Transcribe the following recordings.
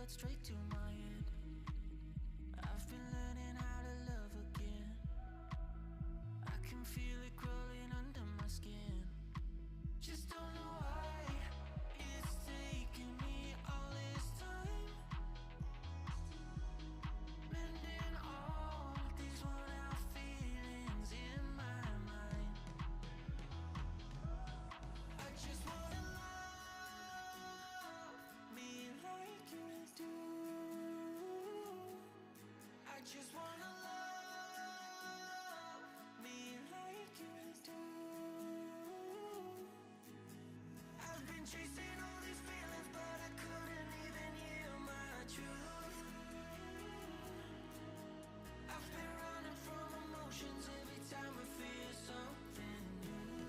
blood straight to my head. I've been learning how to love again. I can feel it crawling under my skin. Just don't know why it's taking me all this time. Mending all these worn out feelings in my mind. I just wanna love me like you do. I just wanna love me like you do. I've been chasing all these feelings, but I couldn't even hear my truth. I've been running from emotions every time I feel something new.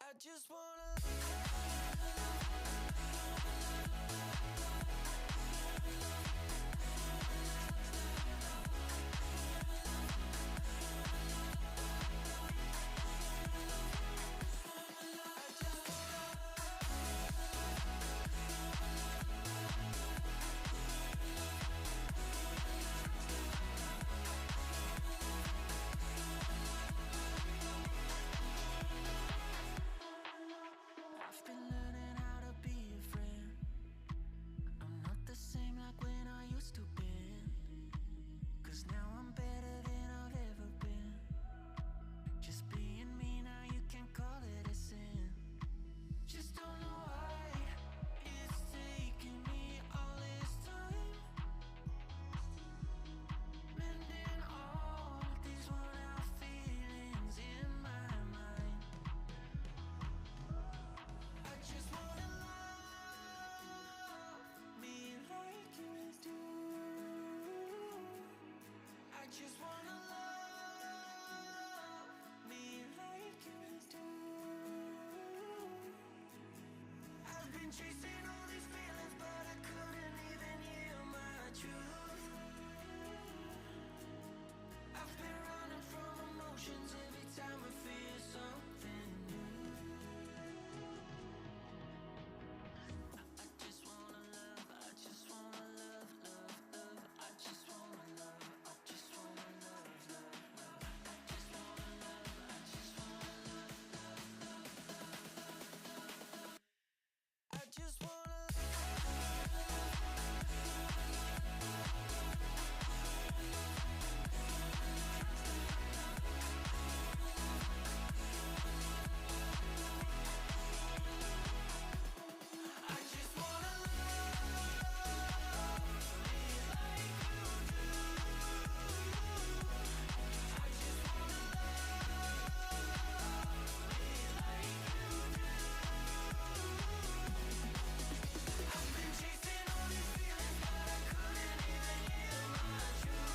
I just wanna I've been learning how to be a friend. I'm not the same like when I used to be. 'Cause now I'm better than I've ever been. Just being me now, you can call it a sin. Just don't know why it's taking me all this time. Mending all these worn out feelings in my mind. I just wanna love me like you do. I just wanna love me like you do. I've been chasing all these feelings, but I couldn't even hear my truth. I've been running from emotions every time I feel something new. I just wanna love, I just wanna love, love, love. I just wanna love, I just wanna love, love, love. I just wanna love, I just wanna love, love, love, love. I just wanna I just wanna love me like you do. I just wanna love me like you do. I've been chasing all these feelings, but I couldn't even hear my truth.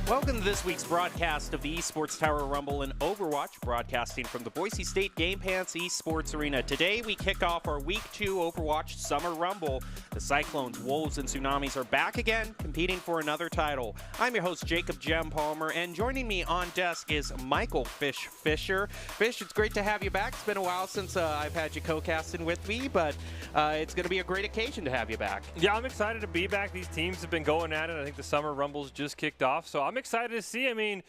Welcome to this week's broadcast of the Esports Tower Rumble and Overwatch, broadcasting from the Boise State Game Pants Esports Arena. Today, we kick off our Week 2 Overwatch Summer Rumble. The Cyclones, Wolves, and Tsunamis are back again, competing for another title. I'm your host, Jacob Jem Palmer, and joining me on desk is Michael Fish Fisher. Fish, it's great to have you back. It's been a while since I've had you co-casting with me, but it's going to be a great occasion to have you back. Yeah, I'm excited to be back. These teams have been going at it. I think the Summer Rumbles just kicked off, so I'm excited to see. I mean,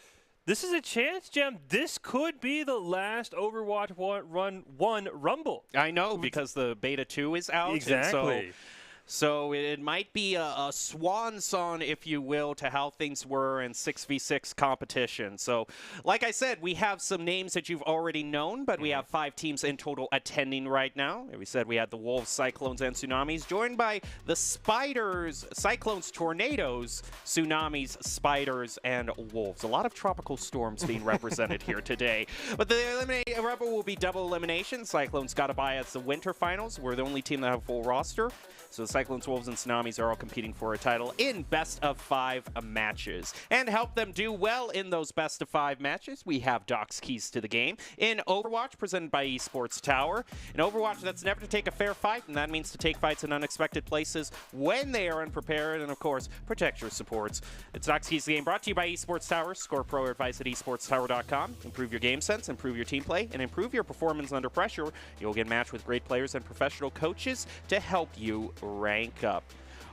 this is a chance, Jem. This could be the last Overwatch 1 Rumble. I know, because the Beta 2 is out. Exactly. And so So it might be a swan song, if you will, to how things were in 6v6 competition. So, like I said, we have some names that you've already known, but we have 5 teams in total attending right now. And we said we had the Wolves, Cyclones, and Tsunamis, joined by the Spiders, Cyclones, Tornadoes, Tsunamis, Spiders, and Wolves. A lot of tropical storms being represented here today. But the Eliminate Rebel will be double elimination. Cyclones got a bye at the Winter Finals. We're the only team that have a full roster. So the Cyclones, Wolves, and Tsunamis are all competing for a title in best-of-5 matches. And to help them do well in those best-of-5 matches, we have Doc's Keys to the Game in Overwatch, presented by Esports Tower. In Overwatch, that's never to take a fair fight, and that means to take fights in unexpected places when they are unprepared, and of course, protect your supports. It's Doc's Keys to the Game, brought to you by Esports Tower. Score pro advice at esportstower.com. Improve your game sense, improve your team play, and improve your performance under pressure. You'll get matched with great players and professional coaches to help you rank up.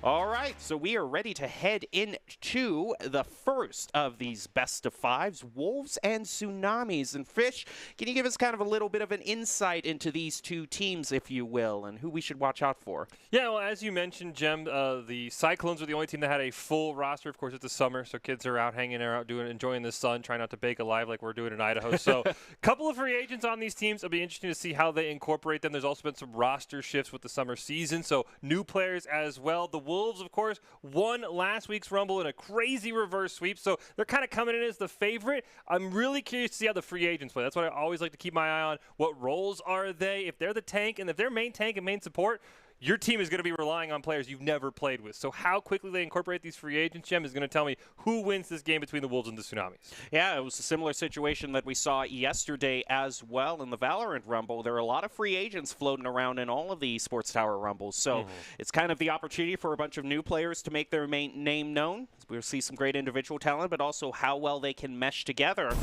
All right, so we are ready to head into the first of these best-of-5s, Wolves and Tsunamis. And Fish, can you give us kind of a little bit of an insight into these two teams, if you will, and who we should watch out for? Yeah, well, as you mentioned, Jem, the Cyclones are the only team that had a full roster. Of course, it's the summer, so kids are out hanging out, enjoying the sun, trying not to bake alive like we're doing in Idaho. So a couple of free agents on these teams. It'll be interesting to see how they incorporate them. There's also been some roster shifts with the summer season, so new players as well. The Wolves, of course, won last week's Rumble in a crazy reverse sweep, so they're kind of coming in as the favorite. I'm really curious to see how the free agents play. That's what I always like to keep my eye on. What roles are they? If they're the tank, and if they're main tank and main support, your team is going to be relying on players you've never played with. So how quickly they incorporate these free agents, Jem, is going to tell me who wins this game between the Wolves and the Tsunamis. Yeah, it was a similar situation that we saw yesterday as well in the Valorant Rumble. There are a lot of free agents floating around in all of the Esports Tower Rumbles. So it's kind of the opportunity for a bunch of new players to make their name known. We'll see some great individual talent, but also how well they can mesh together.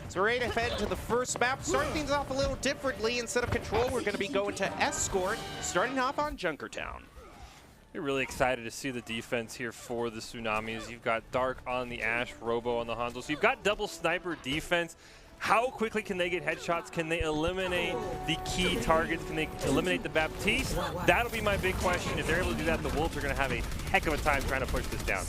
So we're ready to head to the first map. Starting things off a little differently. Instead of Control, we're going to be going to Escort, starting off on Junkertown. You're really excited to see the defense here for the Tsunamis. You've got Dark on the Ashe, Robo on the Hanzo. So you've got double sniper defense. How quickly can they get headshots? Can they eliminate the key targets? Can they eliminate the Baptiste? That'll be my big question. If they're able to do that, the Wolves are going to have a heck of a time trying to push this down.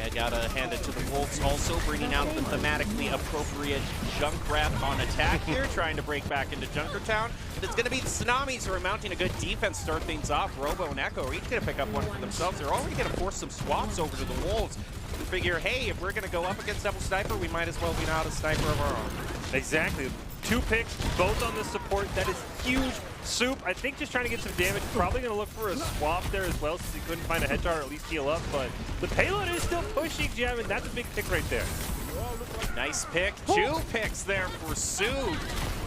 I gotta hand it to the Wolves, also bringing out the thematically appropriate Junkrat on attack here, trying to break back into Junkertown. But it's gonna be the Tsunamis who are mounting a good defense, start things off. Robo and Echo are each gonna pick up one for themselves. They're already gonna force some swaps over to the Wolves. We figure, hey, if we're going to go up against double sniper, we might as well be out a sniper of our own. Exactly. 2 picks, both on the support. That is huge. Soup, I think, just trying to get some damage. Probably going to look for a swap there as well, since he couldn't find a headshot or at least heal up. But the payload is still pushing, Jem, and that's a big pick right there. Nice pick. 2 picks there for Soup.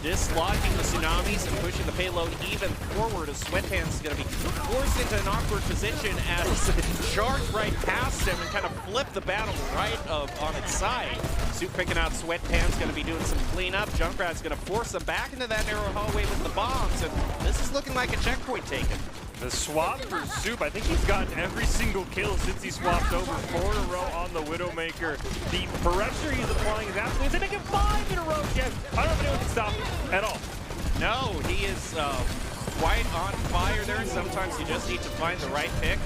Dislodging the Tsunamis and pushing the payload even forward as Sweatpants is going to be forced into an awkward position as charge right past him and kind of flip the battle right on its side. Soup picking out Sweatpants, going to be doing some cleanup. Junkrat's going to force them back into that narrow hallway with the bombs, and this is looking like a checkpoint taken. The swap for Soup, I think he's gotten every single kill since he swapped over 4 in a row on the Widowmaker. The pressure he's applying is absolutely, he's making 5 in a row, Jeff. I don't know if anyone can stop him at all. No, he is quite on fire there. Sometimes you just need to find the right pick.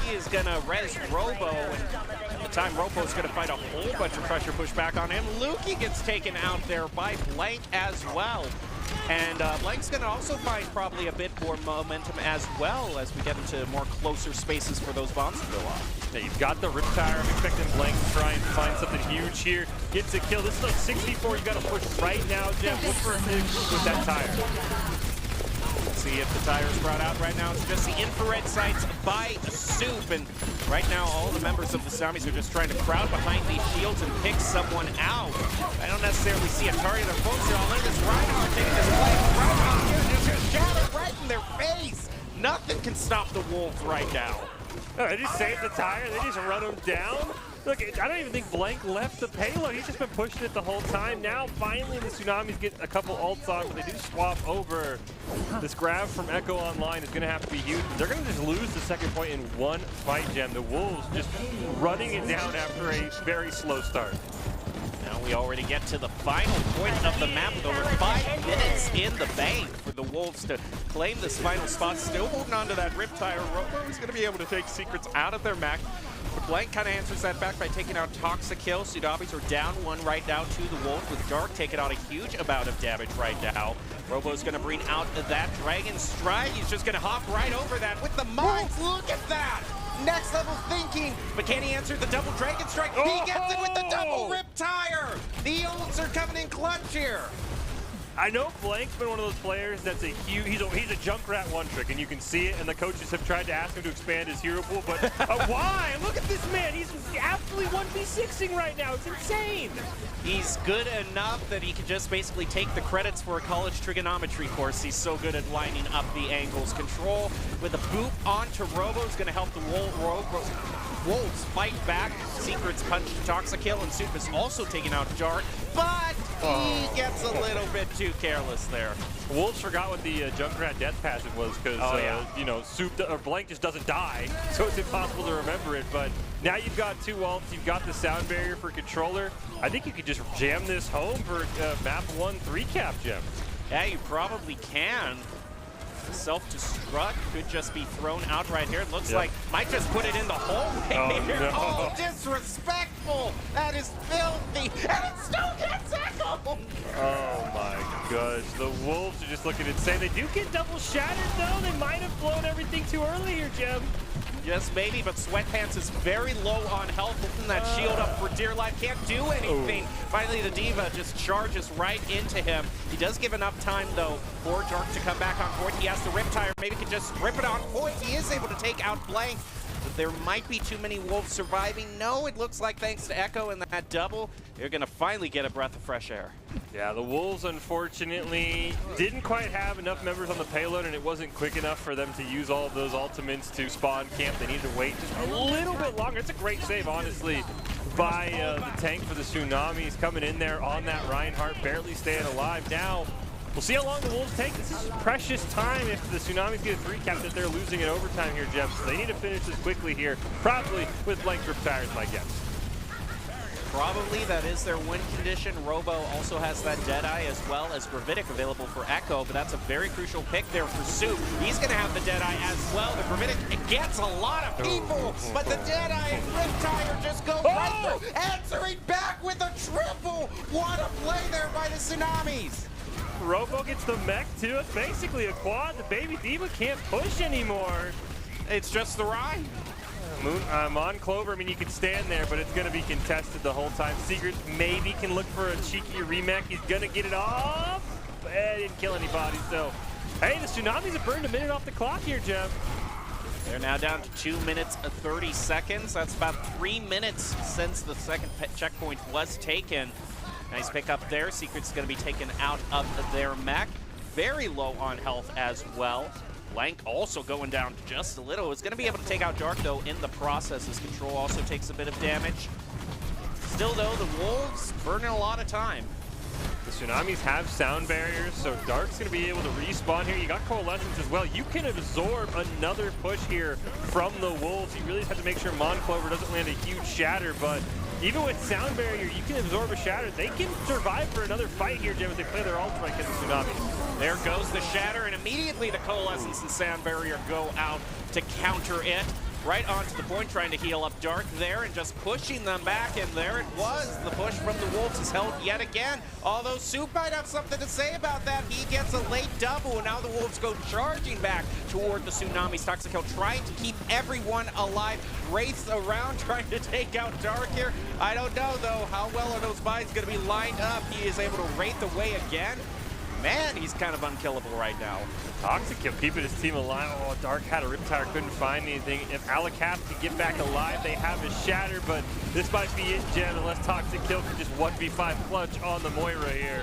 He is going to res Robo, and at the time Robo is going to fight a whole bunch of pressure push back on him. Lukey gets taken out there by Blank as well. And Blank's going to also find probably a bit more momentum as well as we get into more closer spaces for those bombs to go off. Yeah, you've got the Riptire. I'm expecting Blank to try and find something huge here. Gets a kill. This is like 64. You got to push right now, Jeff. Look for a pick with that tire. Let's see if the tire's brought out right now. It's just the infrared sights by Soup. And right now, all the members of the Tsunamis are just trying to crowd behind these shields and pick someone out. I don't necessarily see a target. Their folks are all in this. Reinhardt taking this play. Reinhardt here just shattered right in their face. Nothing can stop the Wolves right now. Oh, they just saved the tire. They just run him down. Look, I don't even think Blank left the payload. He's just been pushing it the whole time. Now, finally, the Tsunamis get a couple ults on, but they do swap over. This grab from Echo online is going to have to be huge. They're going to just lose the second point in one fight, Jem. The Wolves just running it down after a very slow start. Now we already get to the final point of the map with over 5 minutes in the bank for the Wolves to claim this final spot. Still holding on to that Riptire. Robo is going to be able to take Secrets out of their mech. But Blank kind of answers that back by taking out Toxic Kill. Tsunamis are down 1 right now to the Wolves, with Dark taking out a huge amount of damage right now. Robo's going to bring out that Dragon Strike. He's just going to hop right over that with the mines. Look at that! Next level thinking, but can he answer the double Dragon Strike? He gets it with the double Riptire! The ults are coming in clutch here. I know Blank's been one of those players that's a huge, he's a Junkrat one trick, and you can see it, and the coaches have tried to ask him to expand his hero pool, but why? Look at this man, he's absolutely 1v6ing right now, it's insane! He's good enough that he can just basically take the credits for a college trigonometry course. He's so good at lining up the angles. Control with a boop onto Robo is going to help the Wolves fight back. Secrets punch Toxic Kill, and Soup is also taking out Dark, but he gets a little bit too careless there. Wolves forgot what the Junkrat death passive was because, you know, Blank just doesn't die, so it's impossible to remember it. But now you've got 2 ults, you've got the sound barrier for controller. I think you could just jam this home for map 1 3-cap, Gem. Yeah, you probably can. Self-destruct could just be thrown out right here. It looks like might just put it in the hole here. No. Oh, disrespectful! That is filthy, and it still gets Echo! Oh my gosh, the Wolves are just looking insane. They do get double shattered though. They might have blown everything too early here, Gem. Yes, maybe, but Sweatpants is very low on health, holding that shield up for dear life. Can't do anything. Finally, the Diva just charges right into him. He does give enough time, though, for Dark to come back on point. He has the Riptire. Maybe he can just rip it on point. He is able to take out Blank. But there might be too many Wolves surviving. No, it looks like thanks to Echo and that double, they're going to finally get a breath of fresh air. Yeah, the Wolves, unfortunately, didn't quite have enough members on the payload, and it wasn't quick enough for them to use all of those ultimates to spawn camp. They needed to wait just a little bit longer. It's a great save, honestly, by the tank for the Tsunamis coming in there on that Reinhardt, barely staying alive. Now, we'll see how long the Wolves take. This is precious time if the Tsunamis get a 3-cap that they're losing in overtime here, Jeff. So they need to finish this quickly here, probably with Blank Riptire, is my guess. Probably that is their win condition. Robo also has that Deadeye as well as Gravitic available for Echo, but that's a very crucial pick there for Soup. He's going to have the Deadeye as well. The Gravitic gets a lot of people, but the Deadeye and Riptire just go right through, answering back with a triple. What a play there by the Tsunamis. Robo gets the mech too. It's basically a quad. The baby Diva can't push anymore. It's just the ride. On Clover, I mean, you can stand there, but it's going to be contested the whole time. Secret maybe can look for a cheeky remake. He's going to get it off. Didn't kill anybody, so. Hey, the Tsunamis have burned a minute off the clock here, Jeff. They're now down to 2 minutes and 30 seconds. That's about 3 minutes since the second checkpoint was taken. Nice pick up there. Secret's going to be taken out of their mech. Very low on health as well. Blank also going down just a little. It's going to be able to take out Dark, though, in the process. His control also takes a bit of damage. Still, though, the Wolves burning a lot of time. The Tsunamis have sound barriers, so Dark's going to be able to respawn here. You got Coalescence as well. You can absorb another push here from the Wolves. You really just have to make sure Clover doesn't land a huge shatter, but even with sound barrier, you can absorb a shatter. They can survive for another fight here, Jim, as they play their ultimate against the Tsunamis. There goes the shatter, and immediately the Coalescence and sound barrier go out to counter it. Right onto the point, trying to heal up Dark there and just pushing them back, and there it was. The push from the Wolves is held yet again. Although Soup might have something to say about that. He gets a late double, and now the Wolves go charging back toward the Tsunamis. Toxic Kill trying to keep everyone alive. Wraiths around trying to take out Dark here. I don't know, though. How well are those mines going to be lined up? He is able to Wraith away again. Man, he's kind of unkillable right now. Toxic Kill keeping his team alive. Oh, Dark had a Riptire, couldn't find anything. If Alakaf can get back alive, they have his shatter, but this might be it, Jen, unless Toxic Kill can just 1v5 clutch on the Moira here.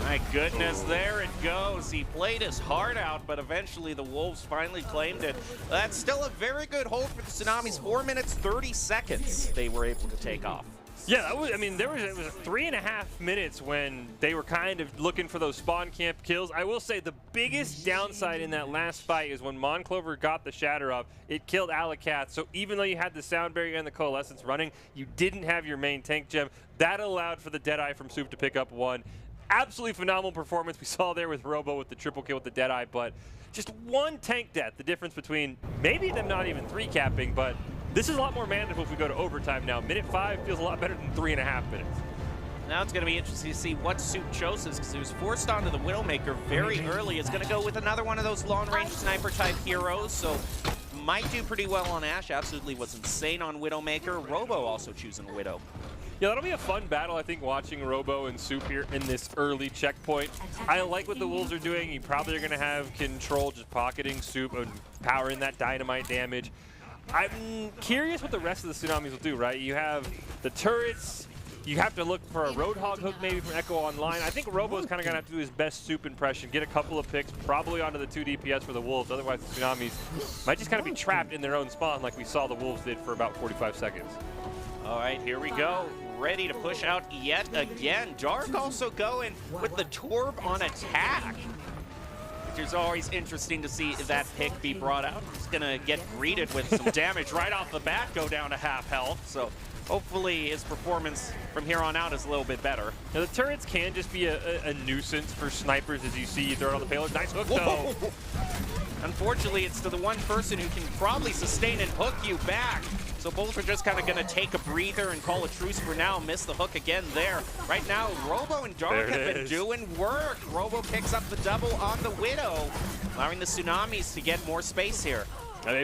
My goodness, there it goes. He played his heart out, but eventually the Wolves finally claimed it. That's still a very good hold for the Tsunamis. 4 minutes, 30 seconds they were able to take off. Yeah, that was, I mean, it was 3.5 minutes when they were kind of looking for those spawn camp kills. I will say the biggest downside in that last fight is when Monclover got the shatter up, it killed Alacath. So even though you had the sound barrier and the coalescence running, you didn't have your main tank gem. That allowed for the Deadeye from Soup to pick up one. Absolutely phenomenal performance we saw there with Robo with the triple kill with the Deadeye, but just one tank death, the difference between maybe them not even 3-capping, but this is a lot more manageable if we go to overtime now. Minute 5 feels a lot better than 3.5 minutes. Now it's going to be interesting to see what Soup chooses, because he was forced onto the Widowmaker very early. It's going to go with another one of those long-range sniper-type heroes, so might do pretty well on Ashe. Absolutely was insane on Widowmaker. Robo also choosing Widow. Yeah, that'll be a fun battle, I think, watching Robo and Soup here in this early checkpoint. I like what the Wolves are doing. You probably are going to have control just pocketing Soup and powering that dynamite damage. I'm curious what the rest of the Tsunamis will do, right? You have the turrets. You have to look for a Roadhog hook maybe from Echo Online. I think Robo's kind of going to have to do his best Soup impression, get a couple of picks, probably onto the 2 DPS for the Wolves. Otherwise, the Tsunamis might just kind of be trapped in their own spawn like we saw the Wolves did for about 45 seconds. All right, here we go. Ready to push out yet again. Dark also going with the Torb on attack, which is always interesting to see that pick be brought out. He's going to get greeted with some damage right off the bat, go down to half health. So hopefully his performance from here on out is a little bit better. Now, the turrets can just be a nuisance for snipers, as you see. You throw it on the payload. Nice hook, though. Unfortunately, it's to the one person who can probably sustain and hook you back. So both are just kind of going to take a breather and call a truce for now. Miss the hook again there. Right now, Robo and Dark have been doing work. Robo picks up the double on the Widow, allowing the Tsunamis to get more space here.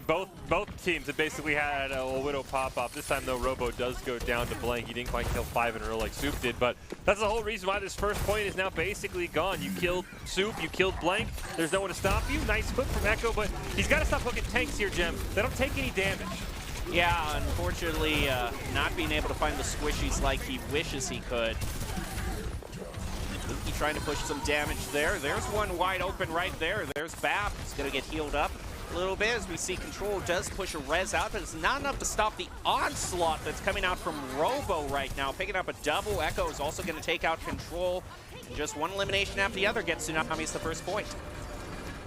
Both teams have basically had a Widow pop-up. This time, though, Robo does go down to blank. He didn't quite kill 5 in a row like Soup did, but that's the whole reason why this first point is now basically gone. You killed Soup, you killed blank. There's no one to stop you. Nice hook from Echo, but he's got to stop hooking tanks here, Gem. They don't take any damage. Yeah, unfortunately, not being able to find the squishies like he wishes he could. Luki trying to push some damage there. There's one wide open right there. There's Bap. He's going to get healed up a little bit as we see Control does push a res out, but it's not enough to stop the onslaught that's coming out from Robo right now. Picking up a double. Echo is also going to take out Control. And just one elimination after the other gets Tsunamis the first point.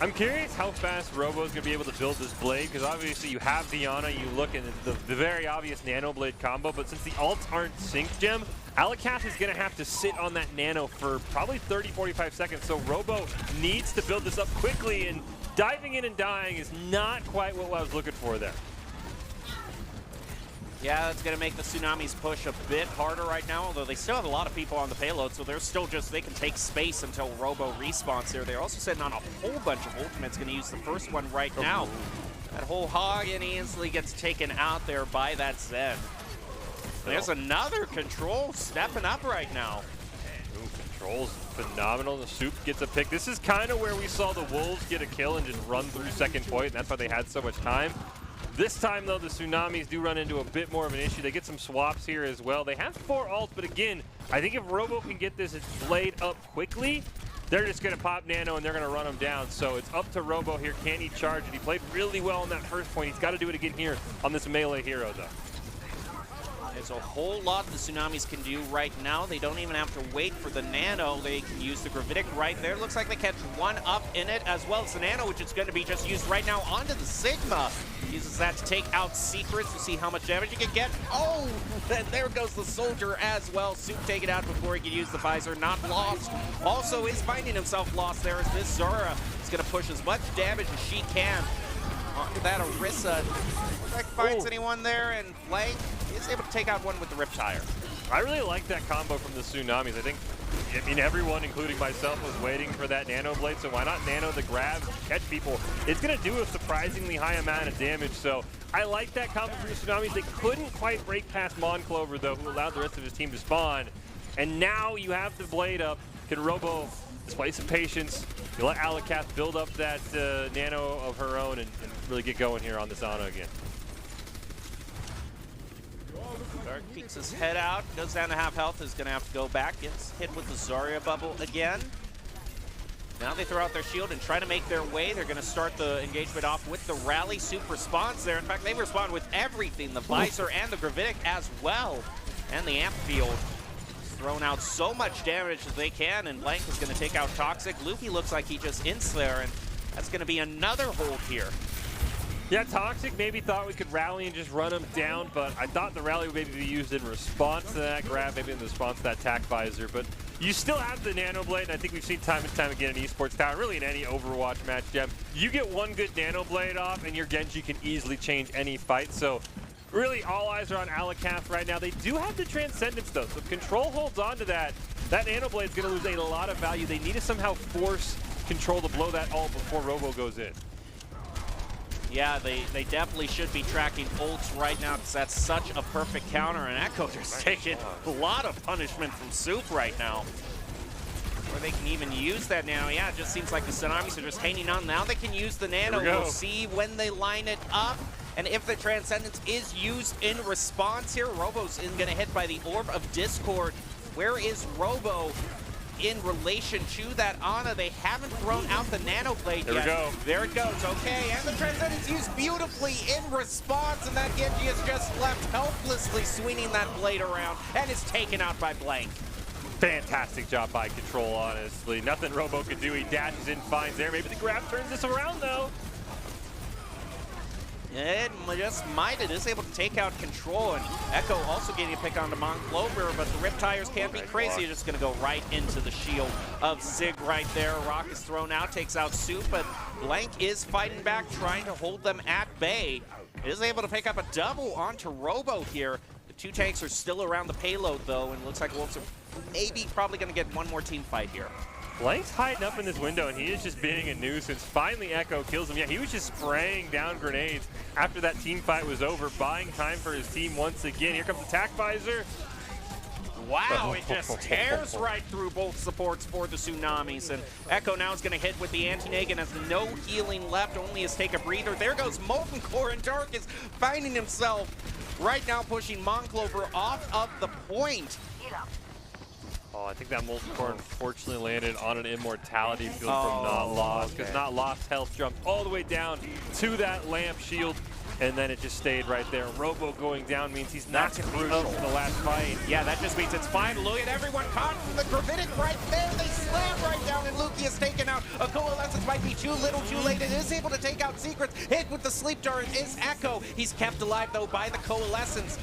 I'm curious how fast Robo's going to be able to build this blade, because obviously you have Diana, you look at the very obvious Nano Blade combo, but since the ults aren't synced, Gem, Alacath is going to have to sit on that Nano for probably 30-45 seconds, so Robo needs to build this up quickly, and diving in and dying is not quite what I was looking for there. Yeah, that's going to make the Tsunamis push a bit harder right now, although they still have a lot of people on the payload, so they're still just, they can take space until Robo respawns here. They're also sitting on a whole bunch of ultimates, going to use the first one right now. That whole hog, and he instantly gets taken out there by that Zen. There's another Control stepping up right now. Ooh, Control's phenomenal. The Soup gets a pick. This is kind of where we saw the Wolves get a kill and just run through second point, and that's why they had so much time. This time, though, the Tsunamis do run into a bit more of an issue. They get some swaps here as well. They have 4 ults, but again, I think if Robo can get this blade up quickly, they're just going to pop Nano and they're going to run him down. So it's up to Robo here. Can he charge it? He played really well on that first point. He's got to do it again here on this melee hero, though. There's a whole lot the Tsunamis can do right now. They don't even have to wait for the Nano. They can use the Gravitic right there. Looks like they catch one up in it, as well as the Nano, which is going to be just used right now onto the Sigma. Uses that to take out Secrets to see how much damage you can get. Oh, and there goes the Soldier as well. Soup take it out before he can use the Visor. Not lost. Also is finding himself lost there as this Zora is going to push as much damage as she can. Onto that Orisa. Looks like finds anyone there, and Flank is able to take out one with the Riptire. I really like that combo from the Tsunamis. I mean, everyone, including myself, was waiting for that Nano Blade, so why not Nano the grab, catch people? It's going to do a surprisingly high amount of damage, so I like that combo from the Tsunamis. They couldn't quite break past Monclover, though, who allowed the rest of his team to spawn. And now you have the blade up. Can Robo display some patience? You let Alacath build up that Nano of her own and really get going here on this Ana again. Dark peeks his head out, goes down to half health, is going to have to go back, gets hit with the Zarya bubble again. Now they throw out their shield and try to make their way. They're going to start the engagement off with the rally. Soup responds there. In fact, they respond with everything, the Visor and the Gravitic as well. And the amp field thrown out so much damage as they can, and Blank is going to take out Toxic. Luki looks like he just ints there, and that's going to be another hold here. Yeah, Toxic maybe thought we could rally and just run him down, but I thought the rally would maybe be used in response to that grab, maybe in response to that attack visor. But you still have the Nano Blade, and I think we've seen time and time again in Esports Tower, really in any Overwatch match, Gem. You get one good Nano Blade off, and your Genji can easily change any fight. So really, all eyes are on Alakaf right now. They do have the Transcendence, though. So if Control holds on to that, that Nano Blade's going to lose a lot of value. They need to somehow force Control to blow that ult before Robo goes in. Yeah, they definitely should be tracking ults right now because that's such a perfect counter, and Echo just taking a lot of punishment from Soup right now. Or they can even use that Nano. Yeah, it just seems like the Tsunamis are just hanging on. Now they can use the Nano. We'll see when they line it up. And if the Transcendence is used in response here, Robo's going to hit by the Orb of Discord. Where is Robo in relation to that Ana? They haven't thrown out the Nano Blade yet. There we go. There it goes. Okay, and the Transcendence used beautifully in response, and that Genji is just left helplessly swinging that blade around and is taken out by Blank. Fantastic job by Control, honestly. Nothing Robo could do. He dashes in, finds there. Maybe the grab turns this around, though. It just might. It is able to take out Control, and Echo also getting a pick onto Clover, but the Rip Tires can't be crazy. You're just going to go right into the shield of Sig right there. Rock is thrown out, takes out Soup, but Blank is fighting back, trying to hold them at bay. Is able to pick up a double onto Robo here. The two tanks are still around the payload, though, and looks like Wolves are maybe probably going to get one more team fight here. Blank's hiding up in this window, and he is just being a nuisance. Finally, Echo kills him. Yeah, he was just spraying down grenades after that team fight was over, buying time for his team once again. Here comes the attack visor. Wow, it just tears right through both supports for the Tsunamis. And Echo now is going to hit with the anti-neg and has no healing left, only has take a breather. There goes Molten Core, and Dark is finding himself right now pushing Clover off of the point. Oh, I think that Molten Core unfortunately landed on an immortality field from Not Lost, because Not Lost health jumped all the way down to that lamp shield, and then it just stayed right there. Robo going down means he's not crucial for the last fight. Yeah, that just means it's fine. Look at everyone caught from the Gravitic right there. They slam right down, and Luki is taken out. A Coalescence might be too little too late. It is able to take out Secrets. Hit with the Sleep Dart is Echo. He's kept alive, though, by the Coalescence.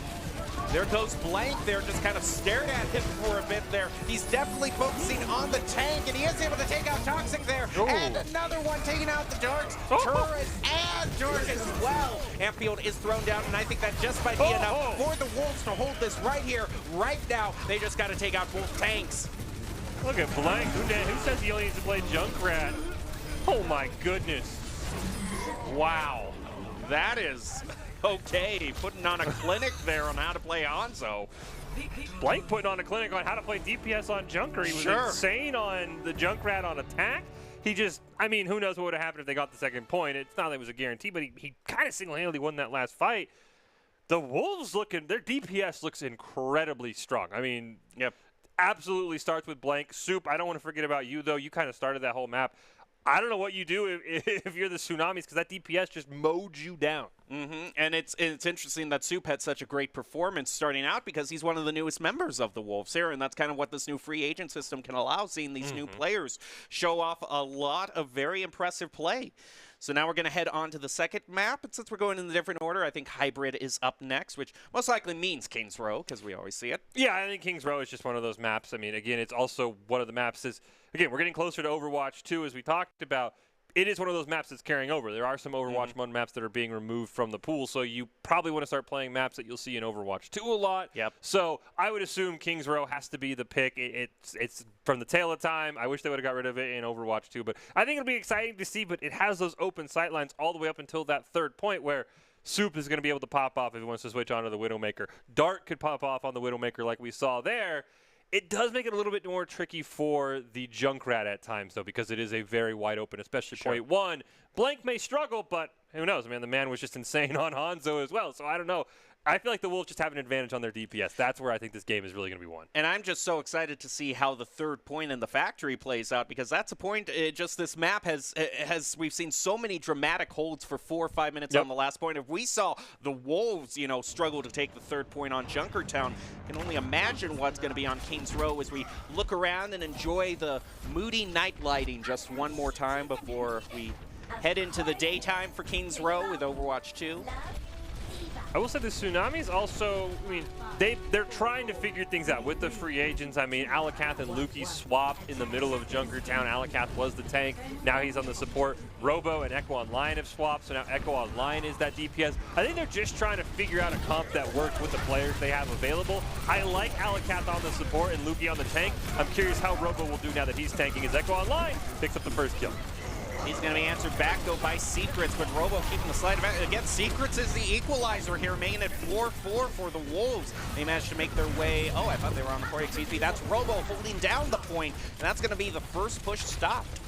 There goes Blank there, just kind of stared at him for a bit there. He's definitely focusing on the tank, and he is able to take out Toxic there. Ooh. And another one taking out the Darks, Turret, and Dark as well. Ampfield is thrown down, and I think that just might be enough for the Wolves to hold this right here, right now. They just got to take out both tanks. Look at Blank. Who says he only needs to play Junkrat? Oh my goodness. Wow. That is... okay, putting on a clinic there on how to play Hanzo. Blank putting on a clinic on how to play DPS on Junker. He was insane on the Junkrat on attack. He just, I mean, who knows what would have happened if they got the second point. It's not that it was a guarantee, but he kind of single-handedly won that last fight. The Wolves their DPS looks incredibly strong. I mean, absolutely starts with Blank. Soup, I don't want to forget about you, though. You kind of started that whole map. I don't know what you do if you're the Tsunamis, because that DPS just mowed you down. And it's interesting that Soup had such a great performance starting out because he's one of the newest members of the Wolves here, and that's kind of what this new free agent system can allow, seeing these new players show off a lot of very impressive play. So now we're going to head on to the second map, and since we're going in a different order, I think Hybrid is up next, which most likely means Kings Row, because we always see it. Yeah, I think Kings Row is just one of those maps. I mean, again, it's also one of the maps again, we're getting closer to Overwatch 2, as we talked about. It is one of those maps that's carrying over. There are some Overwatch 1 maps that are being removed from the pool, so you probably want to start playing maps that you'll see in Overwatch 2 a lot. Yep. So I would assume Kings Row has to be the pick. It's from the tail of time. I wish they would have got rid of it in Overwatch 2, but I think it'll be exciting to see, but it has those open sightlines all the way up until that third point where Soup is going to be able to pop off if he wants to switch onto the Widowmaker. Dart could pop off on the Widowmaker like we saw there. It does make it a little bit more tricky for the Junkrat at times, though, because it is a very wide open, especially point one. Blank may struggle, but who knows? Man, the man was just insane on Hanzo as well, so I don't know. I feel like the Wolves just have an advantage on their DPS. That's where I think this game is really going to be won. And I'm just so excited to see how the third point in the factory plays out, because that's a point. Just this map has we've seen so many dramatic holds for 4 or 5 minutes on the last point. If we saw the Wolves, struggle to take the third point on Junkertown, can only imagine what's going to be on Kings Row as we look around and enjoy the moody night lighting just one more time before we head into the daytime for Kings Row with Overwatch 2. I will say the Tsunamis also, they're trying to figure things out with the free agents. Alakath and Lukey swapped in the middle of Junkertown. Alakath was the tank. Now he's on the support. Robo and Echo Online have swapped, so now Echo Online is that DPS. I think they're just trying to figure out a comp that works with the players they have available. I like Alakath on the support and Lukey on the tank. I'm curious how Robo will do now that he's tanking as Echo Online picks up the first kill. He's going to be answered back, though, by Secrets, but Robo keeping the slide back. Again, Secrets is the equalizer here, making it 4-4 for the Wolves. They managed to make their way. Oh, I thought they were on the court. Excuse me. That's Robo holding down the point, and that's going to be the first push stopped.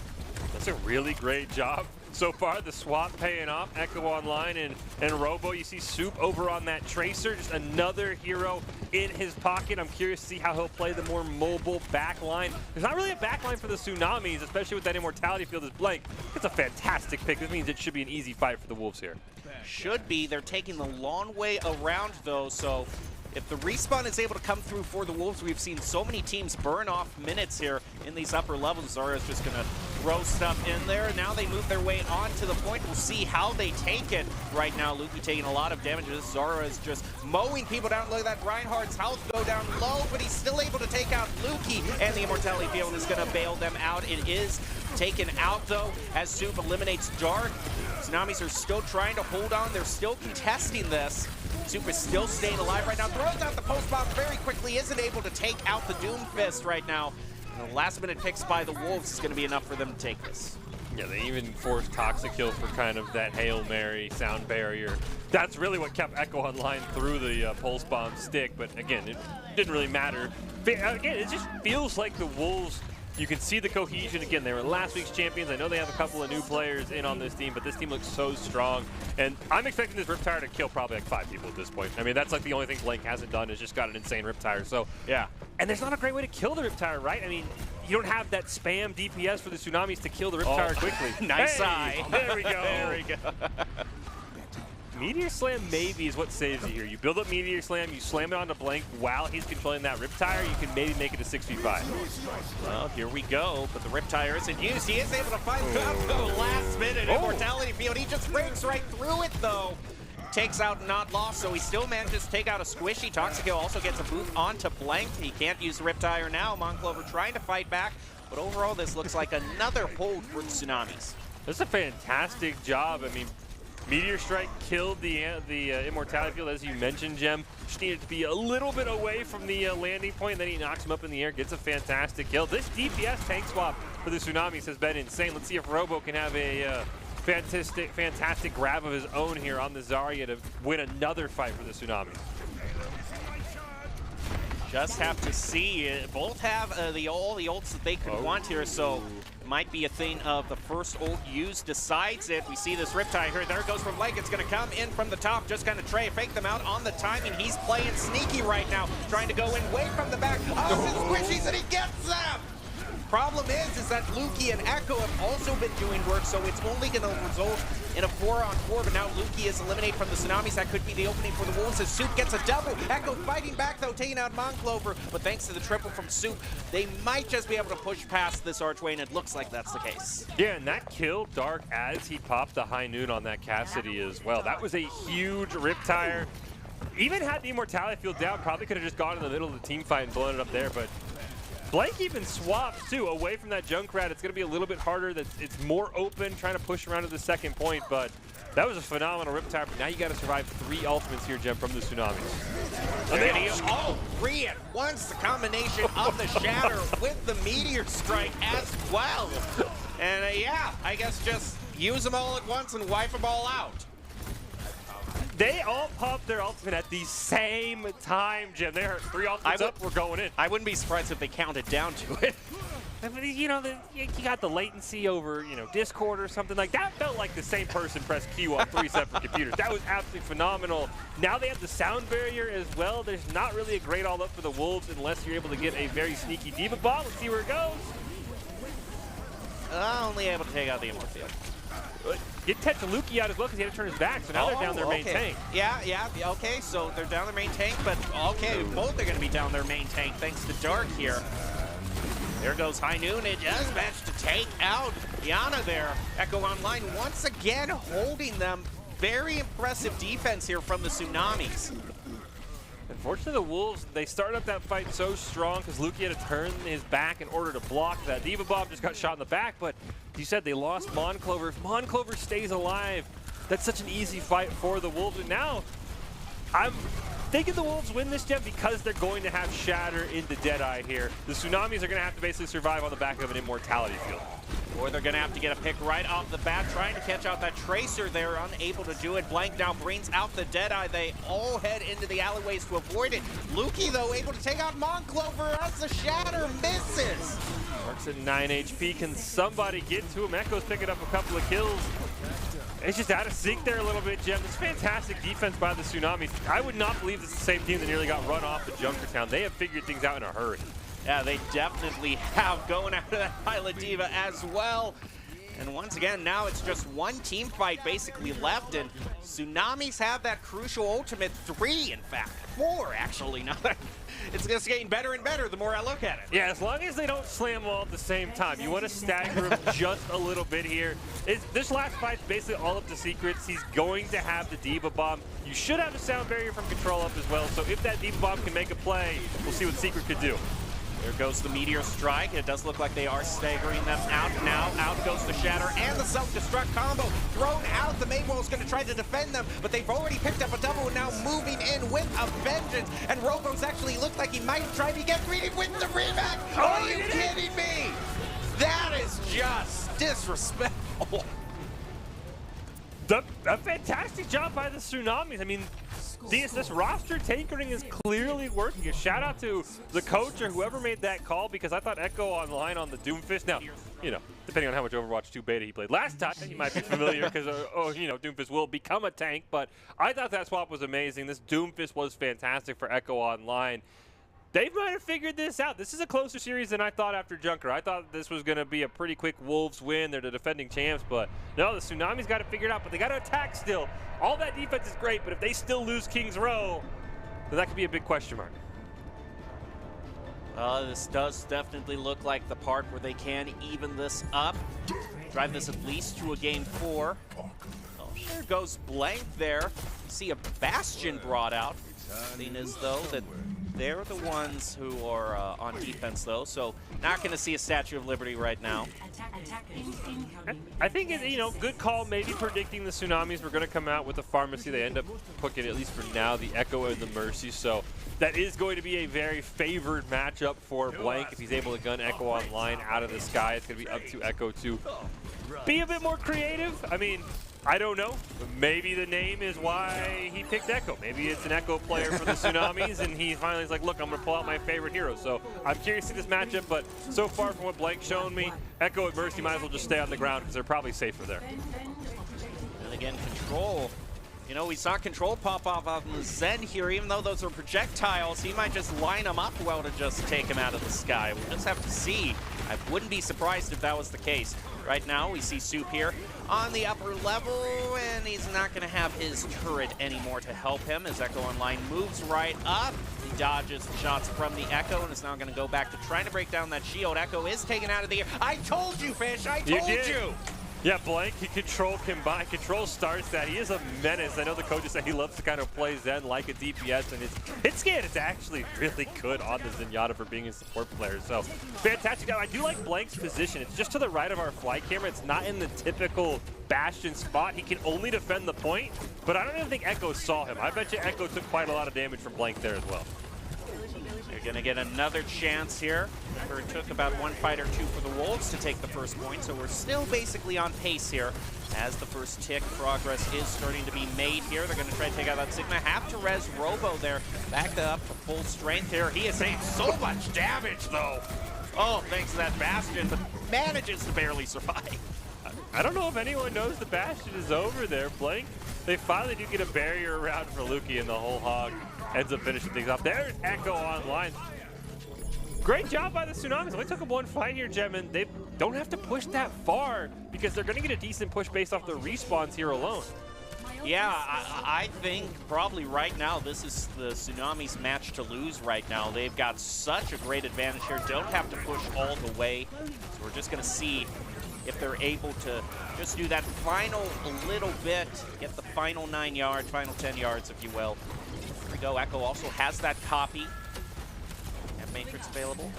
That's a really great job so far. The swap paying off. Echo Online and Robo. You see Soup over on that Tracer. Just another hero in his pocket. I'm curious to see how he'll play the more mobile backline. There's not really a backline for the Tsunamis, especially with that Immortality field as blank. It's a fantastic pick. This means it should be an easy fight for the Wolves here. Should be. They're taking the long way around, though, so if the respawn is able to come through for the Wolves, we've seen so many teams burn off minutes here in these upper levels. Zara's just going to throw stuff in there. Now they move their way onto the point. We'll see how they take it. Right now, Lukey taking a lot of damage. Zara is just mowing people down. Look at that. Reinhardt's health go down low, but he's still able to take out Lukey, and the Immortality field is going to bail them out. It is taken out, though, as Soup eliminates Dark. Tsunamis are still trying to hold on. They're still contesting this. Soup is still staying alive right now. Throws out the post bomb very quickly. Isn't able to take out the Doom Fist right now. And the last minute picks by the Wolves is going to be enough for them to take this. Yeah, they even forced Toxic Kill for kind of that Hail Mary sound barrier. That's really what kept Echo Online through the pulse bomb stick. But again, it didn't really matter. Again, it just feels like the Wolves, you can see the cohesion. Again, they were last week's champions. I know they have a couple of new players in on this team, but this team looks so strong. And I'm expecting this Riptire to kill probably like 5 people at this point. That's like the only thing Blank hasn't done is just got an insane Riptire. So, yeah. And there's not a great way to kill the Riptire, right? You don't have that spam DPS for the Tsunamis to kill the Riptire quickly. Nice eye. There we go. There we go. Meteor Slam maybe is what saves you here. You build up Meteor Slam, you slam it onto Blank while he's controlling that Riptire, you can maybe make it a 6v5. Well, here we go, but the Riptire isn't used. He is able to find the last minute Immortality field. He just breaks right through it, though. Takes out Not Lost, so he still manages to take out a Squishy. Toxic Kill also gets a boot onto Blank. He can't use the Riptire now. Monclover trying to fight back, but overall this looks like another hold for the Tsunamis. This is a fantastic job. Meteor Strike killed the Immortality field, as you mentioned, Jem. Just needed to be a little bit away from the landing point, then he knocks him up in the air, gets a fantastic kill. This DPS tank swap for the Tsunamis has been insane. Let's see if Robo can have a fantastic grab of his own here on the Zarya to win another fight for the Tsunamis. Just have to see. Both have all the ults that they could want here, so might be a thing of the first ult used decides it. We see this Riptide here. There it goes from Blake. It's going to come in from the top. Just going to fake them out on the timing. He's playing sneaky right now, trying to go in way from the back. Squishies, and he gets them! Problem is that Lukey and Echo have also been doing work, so it's only going to result in a 4-on-4, but now Lukey is eliminated from the Tsunamis. That could be the opening for the Wolves as Soup gets a double. Echo fighting back, though, taking out Monclover, but thanks to the triple from Soup, they might just be able to push past this archway, and it looks like that's the case. Yeah, and that killed Dark as he popped the high noon on that Cassidy as well. That was a huge Riptire. Even had the Immortality field down, probably could have just gone in the middle of the team fight and blown it up there, but Blake even swaps, too, away from that Junkrat. It's going to be a little bit harder. It's more open, trying to push around to the second point, but that was a phenomenal Riptire. But now you got to survive 3 ultimates here, Jem, from the Tsunamis. All 3 at once, the combination of the Shatter with the Meteor Strike as well. And yeah, I guess just use them all at once and wipe them all out. They all popped their ultimate at the same time, Jim. There are 3 ultimates up, we're going in. I wouldn't be surprised if they counted down to it. I mean, you know, you got the latency over, you know, Discord or something like that. Felt like the same person pressed Q on 3 separate computers. That was absolutely phenomenal. Now they have the sound barrier as well. There's not really a great all-up for the Wolves unless you're able to get a very sneaky Diva bomb. Let's see where it goes. Only able to take out the Immortal. Get Tetchaluki out as well because he had to turn his back, so now they're down their main tank. Yeah, okay, so they're down their main tank, but okay, both are going to be down their main tank thanks to Dark here. There goes High Noon. It just managed to take out Yana there. Echo Online once again holding them. Very impressive defense here from the Tsunamis. Unfortunately, the Wolves, they started up that fight so strong because Luki had to turn his back in order to block that. Diva Bomb just got shot in the back, but you said they lost Monclover. If Monclover stays alive, that's such an easy fight for the Wolves. And now, I'm thinking the Wolves win this, Gem, because they're going to have Shatter into Deadeye here. The Tsunamis are going to have to basically survive on the back of an Immortality field. Or they're going to have to get a pick right off the bat, trying to catch out that Tracer. They're unable to do it. Blank now brings out the Deadeye. They all head into the alleyways to avoid it. Luki, though, able to take out Monclover as the Shatter misses. Mark's at 9 HP. Can somebody get to him? Echo's picking up a couple of kills. It's just out of sync there a little bit, Jem. It's fantastic defense by the Tsunamis. I would not believe it's the same team that nearly got run off to Junkertown. They have figured things out in a hurry. Yeah, they definitely have, going after that Pilot Diva as well. And once again, now it's just one team fight basically left, and Tsunamis have that crucial ultimate. 3, in fact. 4, actually. Now it's just getting better and better the more I look at it. Yeah, as long as they don't slam them all at the same time. You want to stagger them just a little bit here. This last fight's basically all up to Secrets. He's going to have the Diva Bomb. You should have a sound barrier from Control up as well, so if that Diva Bomb can make a play, we'll see what Secret could do. There goes the Meteor Strike. It does look like they are staggering them out now. Out goes the Shatter and the Self-Destruct combo. Thrown out. The main wall is going to try to defend them, but they've already picked up a double and now moving in with a vengeance. And Robo's actually looked like he might try to get greedy with the rematch. Are you kidding me? That is just disrespectful. A fantastic job by the Tsunamis. I mean, this roster tinkering is clearly working. A shout out to the coach or whoever made that call, because I thought Echo Online on the Doomfist. Now, you know, depending on how much Overwatch 2 beta he played last time, he might be familiar because, you know, Doomfist will become a tank. But I thought that swap was amazing. This Doomfist was fantastic for Echo Online. They might have figured this out. This is a closer series than I thought after Junker. I thought this was going to be a pretty quick Wolves win. They're the defending champs, but no, the Tsunamis got it figured out, but they got to attack still. All that defense is great, but if they still lose King's Row, then that could be a big question mark. This does definitely look like the part where they can even this up. Drive this at least to a game 4. Oh, there goes Blank there. See a Bastion brought out. Seeing as though that they're the ones who are on defense, though, so not going to see a Statue of Liberty right now. I think it's, you know, good call, maybe predicting the Tsunamis were going to come out with a Pharmacy. They end up picking, at least for now, the Echo and the Mercy, so that is going to be a very favored matchup for Blank. If he's able to gun Echo Online out of the sky, it's going to be up to Echo to be a bit more creative. I mean, I don't know. Maybe the name is why he picked Echo. Maybe it's an Echo player for the Tsunamis, and he finally is like, look, I'm going to pull out my favorite hero. So I'm curious to see this matchup, but so far from what Blank's shown me, Echo and Mercy might as well just stay on the ground because they're probably safer there. And again, Control. You know, we saw Control pop off on the Zen here. Even though those are projectiles, he might just line them up well to just take him out of the sky. We'll just have to see. I wouldn't be surprised if that was the case. Right now, we see Soup here on the upper level, and he's not going to have his turret anymore to help him as Echo Online moves right up. He dodges the shots from the Echo and is now going to go back to trying to break down that shield. Echo is taken out of the air. I told you, Fish! I told you! Yeah, Blank, he Control starts that. He is a menace. I know the coaches say he loves to kind of play Zen like a DPS, and his hit scan is actually really good on the Zenyatta for being a support player. So, fantastic. I do like Blank's position. It's just to the right of our flight camera. It's not in the typical Bastion spot. He can only defend the point, but I don't even think Echo saw him. I bet you Echo took quite a lot of damage from Blank there as well. They're going to get another chance here. Remember, it took about 1 fight or 2 for the Wolves to take the first point, so we're still basically on pace here as the first tick. Progress is starting to be made here. They're going to try to take out that Sigma. Have to res Robo there. Back up to full strength here. He is saying so much damage, though. Oh, thanks to that Bastion, but manages to barely survive. I don't know if anyone knows the Bastion is over there. Blank, they finally do get a barrier around for Lukey, and the whole hog ends up finishing things off. There's Echo online. Great job by the Tsunamis. Only took them one fight here, Gem, and they don't have to push that far because they're going to get a decent push based off the respawns here alone. Yeah, I think probably right now this is the Tsunamis' match to lose right now. They've got such a great advantage here. Don't have to push all the way. So we're just going to see if they're able to just do that final little bit, get the final 9 yards, final 10 yards, if you will. Here we go. Echo also has that copy. Matrix available.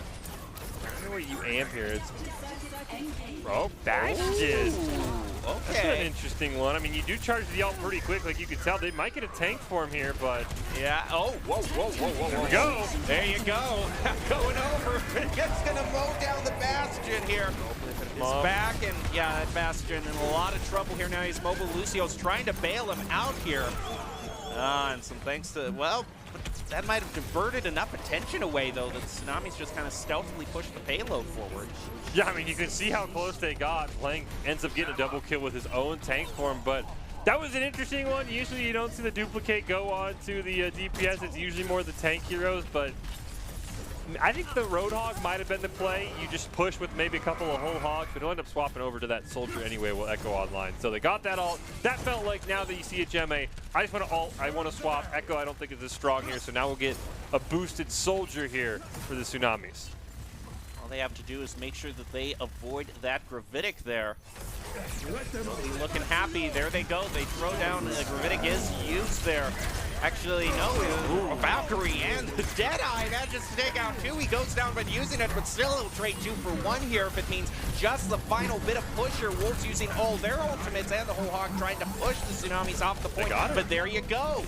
I don't know what you amp here. It's Bastion. Okay. That's an interesting one. I mean, you do charge the ult pretty quick, like you can tell. They might get a tank for him here, but yeah. Oh, whoa. There we go. There you go. Going over. It's gonna mow down the Bastion here. He's back, and yeah, that Bastion in a lot of trouble here now. He's mobile. Lucio's trying to bail him out here. And some thanks to, well, that might have diverted enough attention away, though, that the Tsunamis just kind of stealthily pushed the payload forward. Yeah, I mean, you can see how close they got. Blank ends up getting a double kill with his own tank for him, but that was an interesting one. Usually you don't see the duplicate go on to the DPS. It's usually more the tank heroes, but I think the Roadhog might have been the play. You just push with maybe a couple of whole hogs, but he'll end up swapping over to that soldier anyway with Echo online. So they got that ult. That felt like now that you see a Gem A, I just want to ult, I want to swap. Echo I don't think is as strong here, so now we'll get a boosted soldier here for the Tsunamis. All they have to do is make sure that they avoid that Gravitic there. They'll be looking happy. There they go. They throw down. Gravitic is used there. Actually, no, a Valkyrie and the Deadeye manages to take out 2. He goes down but using it, but still he'll trade 2 for 1 here if it means just the final bit of pusher. Wolves using all their ultimates and the whole hog trying to push the Tsunamis off the point. But there you go.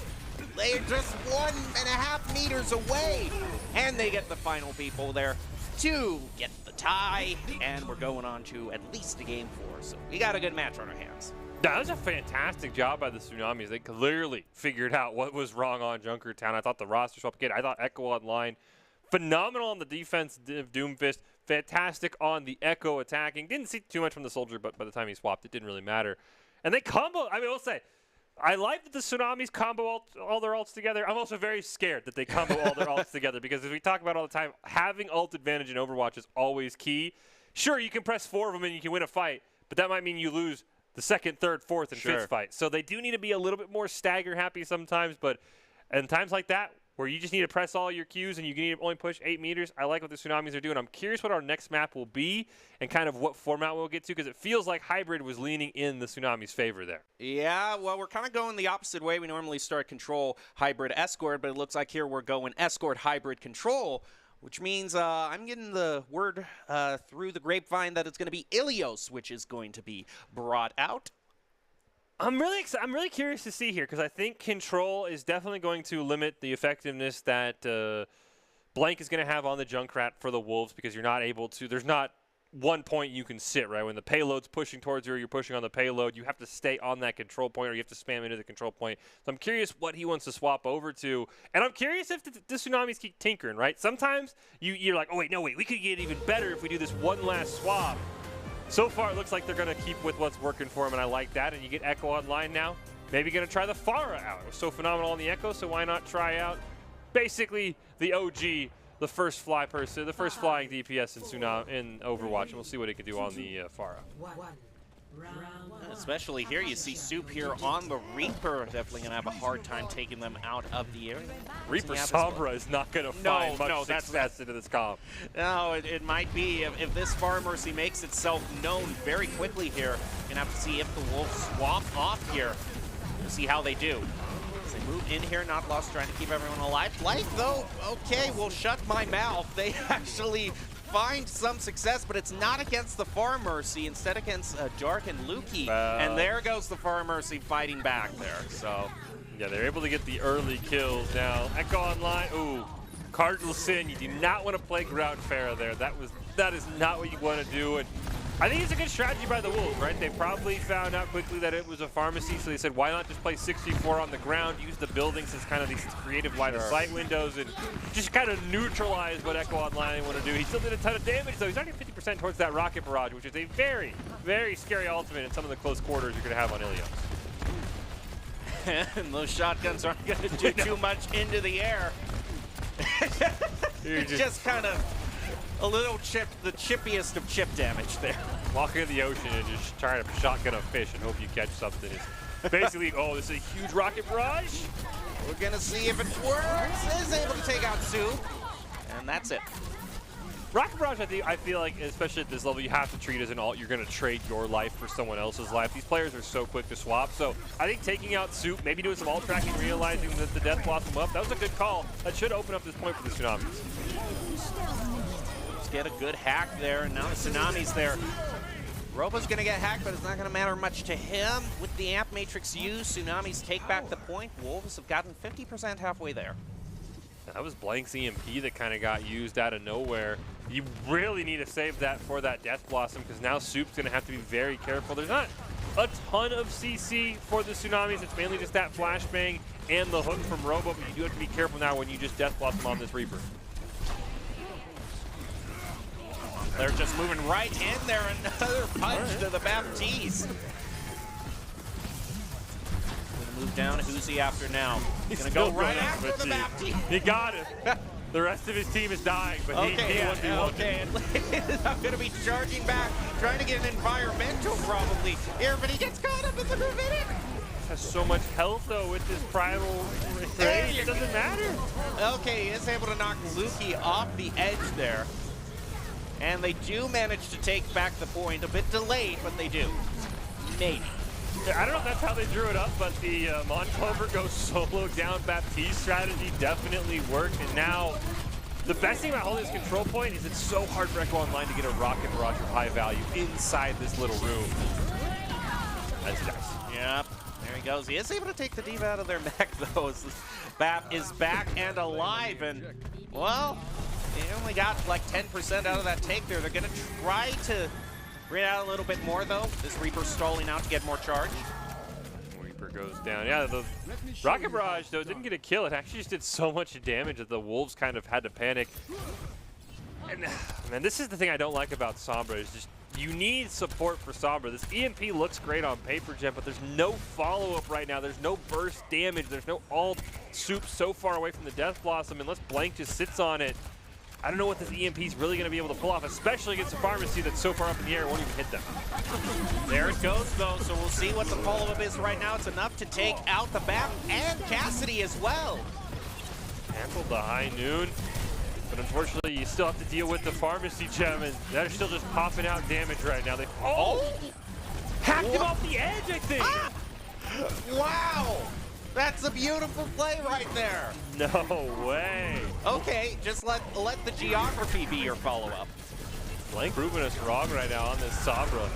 They're just 1.5 meters away. And they get the final people there to get the tie. And we're going on to at least a game 4. So we got a good match on our hands. That was a fantastic job by the Tsunamis. They clearly figured out what was wrong on Junkertown. I thought the roster swap again. I thought Echo online, phenomenal on the defense of Doomfist, fantastic on the Echo attacking. Didn't see too much from the soldier, but by the time he swapped, it didn't really matter. And they combo. I mean, I'll say, I like that the Tsunamis combo all their ults together. I'm also very scared that they combo all their ults together because as we talk about all the time, having ult advantage in Overwatch is always key. Sure, you can press 4 of them and you can win a fight, but that might mean you lose the 2nd, 3rd, 4th, and 5th fight. So they do need to be a little bit more stagger happy sometimes, but in times like that, where you just need to press all your Qs and you need to only push 8 meters, I like what the Tsunamis are doing. I'm curious what our next map will be and kind of what format we'll get to, because it feels like Hybrid was leaning in the Tsunamis' favor there. Yeah, well, we're kind of going the opposite way. We normally start Control, Hybrid, Escort, but it looks like here we're going Escort, Hybrid, Control, which means I'm getting the word through the grapevine that it's going to be Ilios, which is going to be brought out. I'm really curious to see here because I think Control is definitely going to limit the effectiveness that Blank is going to have on the Junkrat for the Wolves because you're not able to. There's not one point you can sit, right? When the payload's pushing towards you or you're pushing on the payload, you have to stay on that control point or you have to spam into the control point. So I'm curious what he wants to swap over to. And I'm curious if the Tsunamis keep tinkering, right? Sometimes you're like, oh, wait, we could get even better if we do this one last swap. So far, it looks like they're going to keep with what's working for him, and I like that. And you get Echo online now. Maybe going to try the Pharah out. It was so phenomenal on the Echo, so why not try out basically the OG, the first flying DPS in Overwatch, and we'll see what he can do on the Pharah. Especially here, you see Soup here on the Reaper. Definitely going to have a hard time taking them out of the area. Reaper Sombra is not going to find much success into this comp. No, it might be. If this Far Mercy makes itself known very quickly here, you're going to have to see if the Wolves swap off here. We'll see how they do. As they move in here, Not Lost trying to keep everyone alive. Blank, though, okay, will shut my mouth. They actually find some success, but it's not against the Far Mercy, instead against Dark and Lukey. And there goes the Far Mercy fighting back there. So yeah, they're able to get the early kills now. Echo online. Ooh, Cardinal Sin. You do not want to play ground Pharah there. That is not what you want to do. And I think it's a good strategy by the Wolves, right? They probably found out quickly that it was a pharmacy, so they said, why not just play 64 on the ground, use the buildings as kind of these creative line of sight windows, and just kind of neutralize what Echo Online want to do. He still did a ton of damage, though. He's already 50% towards that rocket barrage, which is a very, very scary ultimate in some of the close quarters you're going to have on Ilios. And those shotguns aren't going to do too much into the air. It's just kind of a little chip, the chippiest of chip damage there. Walking in the ocean and just trying to shotgun a fish and hope you catch something is basically, oh, this is a huge rocket barrage. We're going to see if it works. Is able to take out Sue. And that's it. Rocket barrage, I feel like, especially at this level, you have to treat as an alt. You're going to trade your life for someone else's life. These players are so quick to swap. So I think taking out Soup, maybe doing some alt tracking, realizing that the Death Blossom up, that was a good call. That should open up this point for the Tsunamis. Get a good hack there, and now the Tsunami's there. Robo's gonna get hacked, but it's not gonna matter much to him. With the Amp Matrix used, Tsunamis take back the point. Wolves have gotten 50% halfway there. That was Blank's EMP that kind of got used out of nowhere. You really need to save that for that Death Blossom, because now Soup's gonna have to be very careful. There's not a ton of CC for the Tsunamis. It's mainly just that flashbang and the hook from Robo, but you do have to be careful now when you just Death Blossom on this Reaper. They're just moving right in there. Another punch to the Baptiste. Gonna move down. Who's he after now? He's gonna go right after the Baptiste. He got him. The rest of his team is dying, but he 1v1. Okay, I'm gonna be charging back, trying to get an environmental probably here, but he gets caught up in the Davidic. Has so much health though with this primal rage. It doesn't matter. Okay, he is able to knock Luki off the edge there. And they do manage to take back the point. A bit delayed, but they do. Maybe. I don't know if that's how they drew it up, but the Monclover goes solo down Baptiste strategy definitely worked. And now, the best thing about holding this control point is it's so hard for Echo Online to get a rocket barrage of high value inside this little room. That's nice. Yep. There he goes. He is able to take the diva out of their mech, though. Bap is back and alive. And, well, they only got like 10% out of that take there. They're going to try to bring it out a little bit more, though. This Reaper's stalling out to get more charge. Reaper goes down. Yeah, the rocket barrage, though, didn't get a kill. It actually just did so much damage that the Wolves kind of had to panic. And, man, this is the thing I don't like about Sombra, is just you need support for Sombra. This EMP looks great on paper, Gem, but there's no follow-up right now. There's no burst damage. There's no alt Soup so far away from the Death Blossom. Unless Blank just sits on it, I don't know what this EMP is really going to be able to pull off, especially against a Pharmacy that's so far up in the air it won't even hit them. There it goes, though, so we'll see what the follow-up is right now. It's enough to take out the Bap and Cassidy as well. Handled the high noon, but unfortunately you still have to deal with the Pharmacy, Gem, and they're still just popping out damage right now. They hacked him off the edge, I think. Ah! Wow! That's a beautiful play right there. No way. Okay, just let the geography be your follow-up. Blank proving us wrong right now on this Sombra.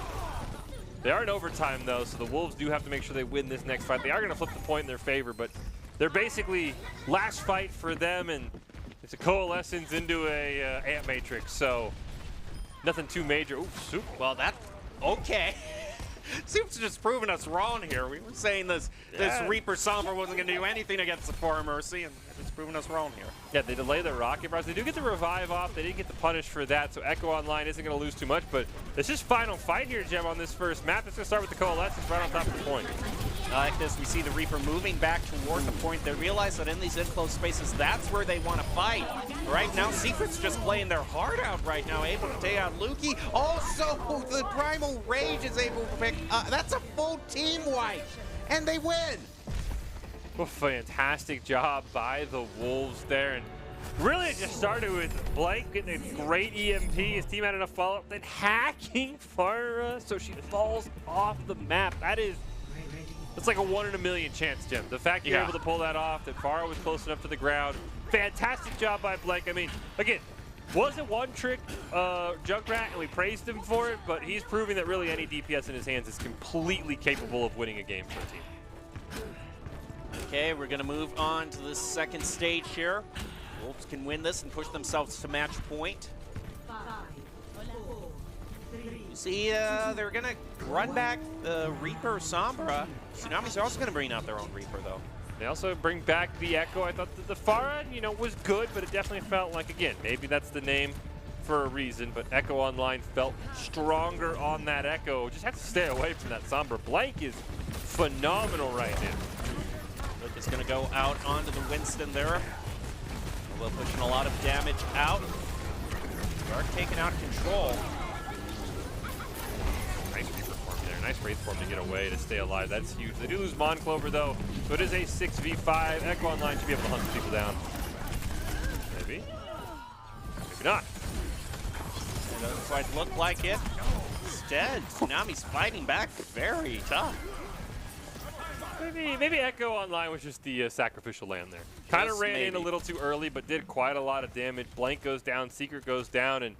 They are in overtime, though, so the Wolves do have to make sure they win this next fight. They are going to flip the point in their favor, but they're basically last fight for them, and it's a coalescence into a Amp Matrix, so nothing too major. Ooh, Soup. Well, okay. Soup's just proving us wrong here. We were saying this Reaper Sombra wasn't going to do anything against the Four Mercy, and it's proving us wrong here. Yeah, they delay the rocket barrage. They do get the revive off. They didn't get the punish for that, so Echo Online isn't going to lose too much, but it's just final fight here, Gem, on this first map. It's going to start with the Coalescence right on top of the point. Like this, we see the Reaper moving back toward the point. They realize that in these enclosed spaces, that's where they want to fight. Right now, Secret's just playing their heart out right now, able to take out Luki. Also, the Primal Rage is able to pick. That's a full team wipe, and they win. Well, fantastic job by the Wolves there. And really, it just started with Blank getting a great EMP. His team had enough follow-up, then hacking Farah so she falls off the map. It's like a 1 in a million chance, Jim. The fact you're able to pull that off, that Farah was close enough to the ground. Fantastic job by Blank. I mean, again, wasn't one trick Junkrat, and we praised him for it, but he's proving that really any DPS in his hands is completely capable of winning a game for a team. Okay, we're going to move on to the second stage here. Wolves can win this and push themselves to match point. You See, they're going to run back the Reaper Sombra. Tsunami's also going to bring out their own Reaper, though. They also bring back the Echo. I thought that the Pharah, was good, but it definitely felt like, again, maybe that's the name for a reason, but Echo Online felt stronger on that Echo. Just have to stay away from that Sombra. Blank is phenomenal right now. Luke is going to go out onto the Winston there. Although pushing a lot of damage out. Dark taking out control. Nice Reaper form there. Nice Wraith form to get away, to stay alive. That's huge. They do lose Monclover, though, so it is a 6v5. Echo Online should be able to hunt people down. Maybe. Maybe not. It doesn't quite look like it. Instead, Tsunami's fighting back very tough. Maybe Echo Online was just the sacrificial lamb there. Kind of ran in a little too early, but did quite a lot of damage. Blank goes down, Secret goes down, and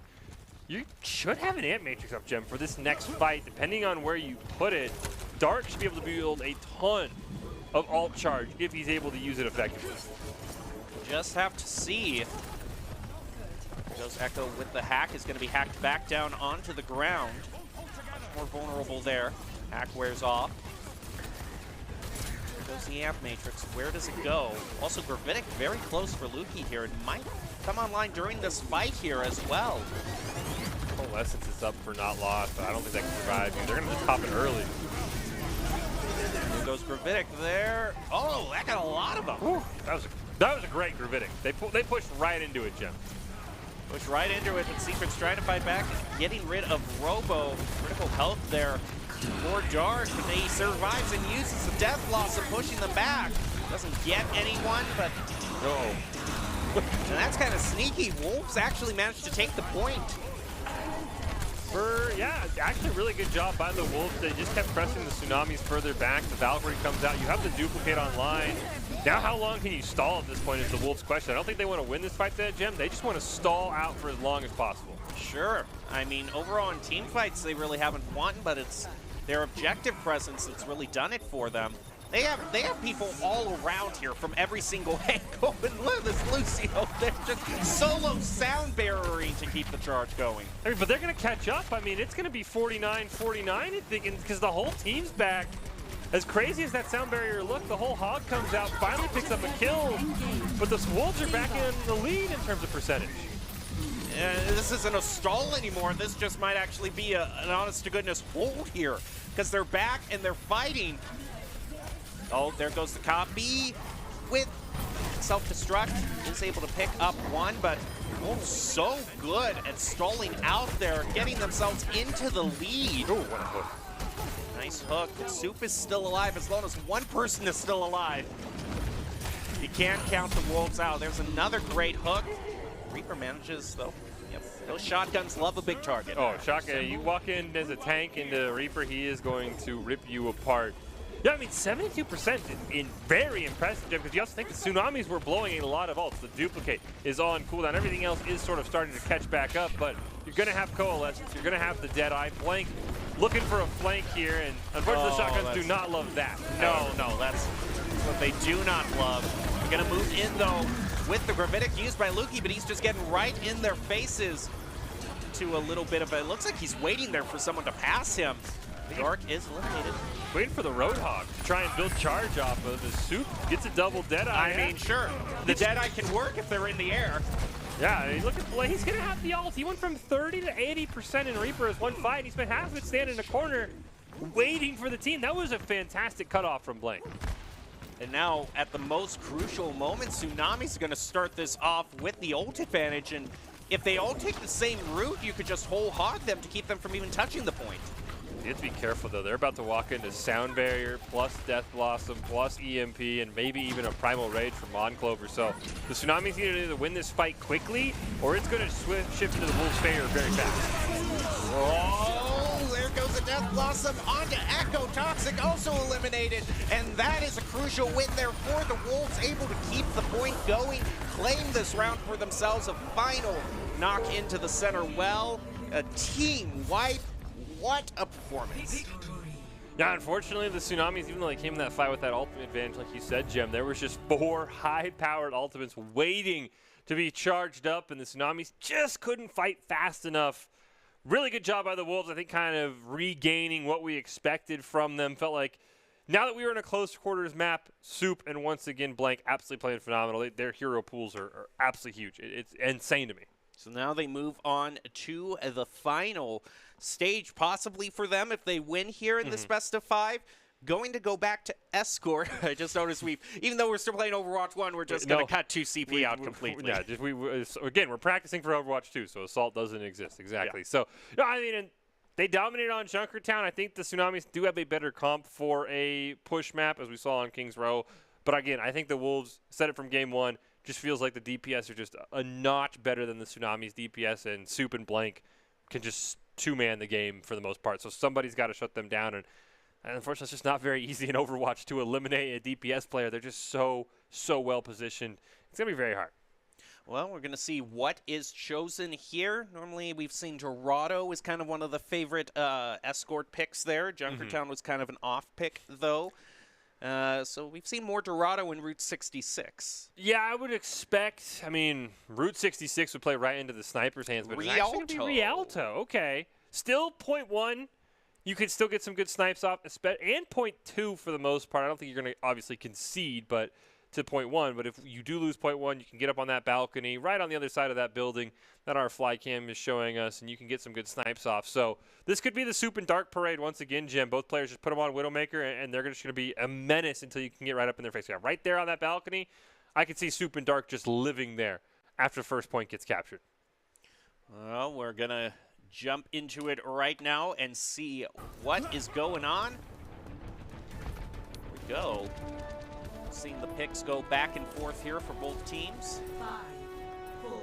you should have an Ant Matrix up, Gem, for this next fight. Depending on where you put it, Dark should be able to build a ton of ult charge if he's able to use it effectively. Just have to see. Goes Echo with the hack. Is going to be hacked back down onto the ground. Much more vulnerable there. Hack wears off. There goes the Amp Matrix. Where does it go? Also, Gravitic very close for Lukey here. It might come online during this fight here as well. Coalescence is up for not lost, but I don't think they can survive. They're going to just pop it early. There goes Gravitic there. Oh, that got a lot of them. Whew, that was a great Gravitic. They pushed right into it, Gem. Push right into it, but Secret's trying to fight back, getting rid of Robo. Critical health there for Dark, and he survives and uses the Death Blossom, pushing them back. Doesn't get anyone, but and that's kind of sneaky. Wolves actually managed to take the point. Yeah, actually a really good job by the Wolves. They just kept pressing the Tsunamis further back. The Valkyrie comes out. You have the duplicate online. Now how long can you stall at this point is the Wolves' question. I don't think they want to win this fight to that, Gem. They just want to stall out for as long as possible. Sure. I mean, overall in team fights, they really haven't won, but it's their objective presence that's really done it for them. They have people all around here from every single angle. And look at this Lucio. They're just solo sound barriering to keep the charge going. I mean, but they're going to catch up. I mean, it's going to be 49-49, I think, because the whole team's back. As crazy as that sound barrier looked, the whole Hog comes out, finally picks up a kill. But the Wolves are back in the lead in terms of percentage. This isn't a stall anymore. This just might actually be an honest-to-goodness hold here. Because they're back and they're fighting. Oh, there goes the copy with self-destruct. Is able to pick up one, but Wolves so good at stalling out there, getting themselves into the lead. Oh, what a hook. Nice hook. Soup is still alive as long as one person is still alive. You can't count the Wolves out. There's another great hook. Reaper manages, though. Yep. Those shotguns love a big target. Oh, shotgun. You walk in as a tank into Reaper, he is going to rip you apart. Yeah, I mean, 72% in very impressive, because you also think the Tsunamis were blowing a lot of ults. The duplicate is on cooldown. Everything else is sort of starting to catch back up, but you're going to have Coalescence. You're going to have the Deadeye. Blank looking for a flank here, and unfortunately the shotguns do not love that. No, that's what they do not love. They're going to move in, though, with the Gravitic used by Lukey, but he's just getting right in their faces to a little bit of a... It looks like he's waiting there for someone to pass him. Dark is eliminated. Waiting for the Roadhog to try and build charge off of. The Soup gets a double Deadeye. I mean, sure. The Deadeye can work if they're in the air. Yeah, look at Blake. He's going to have the ult. He went from 30 to 80% in Reaper as one fight. He spent half of it standing in the corner waiting for the team. That was a fantastic cutoff from Blank. And now, at the most crucial moment, Tsunami's going to start this off with the ult advantage. And if they all take the same route, you could just whole hog them to keep them from even touching the point. You have to be careful, though. They're about to walk into Sound Barrier, plus Death Blossom, plus EMP, and maybe even a Primal Rage from Monclover. So the Tsunamis need to either win this fight quickly, or it's going to shift into the Wolves' favor very fast. Oh, there goes the Death Blossom onto Echo. Toxic also eliminated, and that is a crucial win there for the Wolves, able to keep the point going, claim this round for themselves. A final knock into the center well. A team wipe. What a performance. Yeah, unfortunately, the Tsunamis, even though they came in that fight with that ultimate advantage, like you said, Gem, there was just 4 high-powered ultimates waiting to be charged up, and the Tsunamis just couldn't fight fast enough really good job by the Wolves, I think, kind of regaining what we expected from them. Felt like now that we were in a close quarters map, Soup and once again Blank absolutely playing phenomenal. Their hero pools are absolutely huge. It's insane to me. So now they move on to the final stage, possibly for them if they win here in this best of 5. Going to go back to Escort. I just noticed even though we're still playing Overwatch 1, we're just going to cut 2 CP out completely. Yeah, again, we're practicing for Overwatch 2, so Assault doesn't exist. Exactly. Yeah. So, no, I mean, they dominated on Junkertown. I think the Tsunamis do have a better comp for a push map, as we saw on Kings Row. But again, I think the Wolves said it from game 1. Just feels like the DPS are just a notch better than the Tsunamis DPS, and Soup and Blank can just two-man the game for the most part. So somebody's got to shut them down, and unfortunately, it's just not very easy in Overwatch to eliminate a DPS player. They're just so well positioned. It's going to be very hard. Well, we're going to see what is chosen here. Normally, we've seen Dorado is kind of one of the favorite Escort picks there. Junkertown was kind of an off pick, though. So we've seen more Dorado in Route 66. Yeah, I would expect. I mean, Route 66 would play right into the sniper's hands, but it's actually going to be Rialto. Okay. Still 0.1. You could still get some good snipes off, and 0.2 for the most part. I don't think you're going to obviously concede to 0.1, but if you do lose 0.1, you can get up on that balcony right on the other side of that building that our fly cam is showing us, and you can get some good snipes off. So this could be the Soup and Dark parade once again, Jim. Both players just put them on Widowmaker, and they're just going to be a menace until you can get right up in their face. Yeah, right there on that balcony, I could see Soup and Dark just living there after first point gets captured. Well, we're going to jump into it right now and see what is going on. Here we go. Seeing the picks go back and forth here for both teams. 5, 4,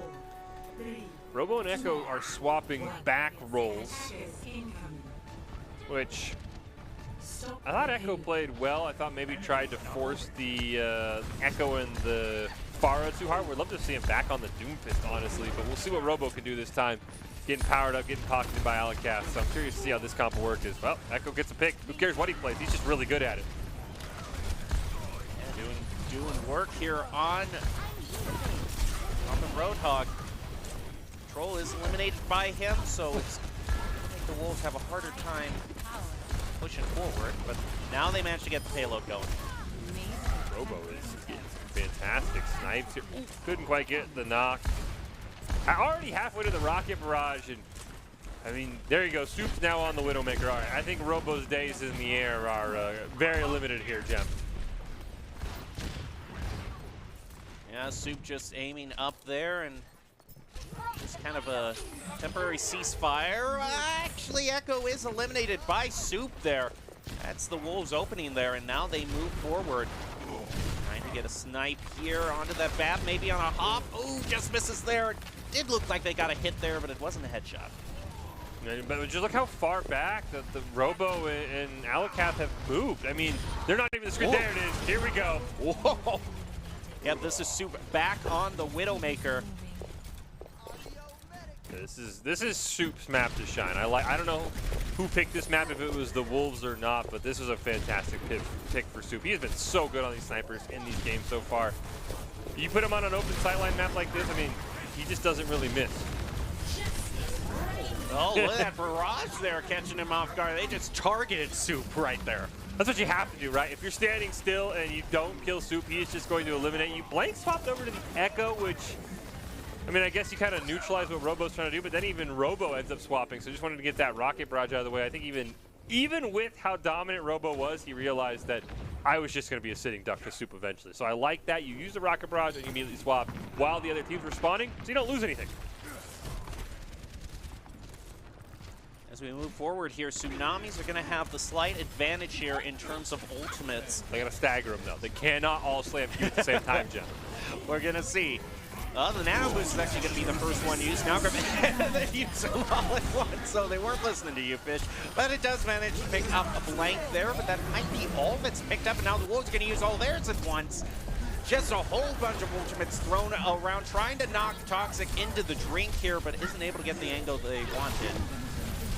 3. Robo and Echo are swapping back rolls, which I thought Echo played well. I thought maybe tried to force the Echo and the Pharah too hard. We'd love to see him back on the Doom Fist, honestly, but we'll see what Robo can do this time. Getting powered up, getting pocketed by Alakaz, so I'm curious to see how this comp will work. Well, Echo gets a pick. Who cares what he plays? He's just really good at it. Doing work here on the Roadhog. Troll is eliminated by him, so I think the Wolves have a harder time pushing forward, but now they managed to get the payload going. Robo is getting some fantastic snipes here. Ooh, couldn't quite get the knock. Already halfway to the rocket barrage, and I mean, there you go. Soup's now on the Widowmaker. All right, I think Robo's days in the air are very limited here, Jem. Yeah, Soup just aiming up there, and just kind of a temporary ceasefire. Actually, Echo is eliminated by Soup there. That's the Wolves opening there, and now they move forward. Trying to get a snipe here onto that bat, maybe on a hop. Ooh, just misses there. It did look like they got a hit there, but it wasn't a headshot. But just look how far back the Robo and Alakaz have moved. I mean, they're not even the screen. There it is. Here we go. Whoa. Yeah, this is Soup back on the Widowmaker. This is Soup's map to shine. I don't know who picked this map, if it was the Wolves or not, but this is a fantastic pick for Soup. He has been so good on these snipers in these games so far. You put him on an open sightline map like this, I mean, he just doesn't really miss. Oh, look at that barrage there catching him off guard. They just targeted Soup right there. That's what you have to do, right? If you're standing still and you don't kill Soup, he is just going to eliminate you. Blank swapped over to the Echo, which, I mean, I guess you kind of neutralize what Robo's trying to do, but then even Robo ends up swapping. So just wanted to get that rocket barrage out of the way. I think even with how dominant Robo was, he realized that I was just going to be a sitting duck to Soup eventually. So I like that. You use the rocket barrage and you immediately swap while the other team's responding, so you don't lose anything. As we move forward here, Tsunamis are going to have the slight advantage here in terms of ultimates. They got to stagger them, though. They cannot all slam Q at the same time, Jen. We're going to see. The Nano Boost is actually going to be the first one used. Now they use them all at once, so they weren't listening to you, Fish. But it does manage to pick up a blank there, but that might be all that's picked up, and now the Wolves are going to use all theirs at once. Just a whole bunch of ultimates thrown around, trying to knock Toxic into the drink here, but isn't able to get the angle they wanted.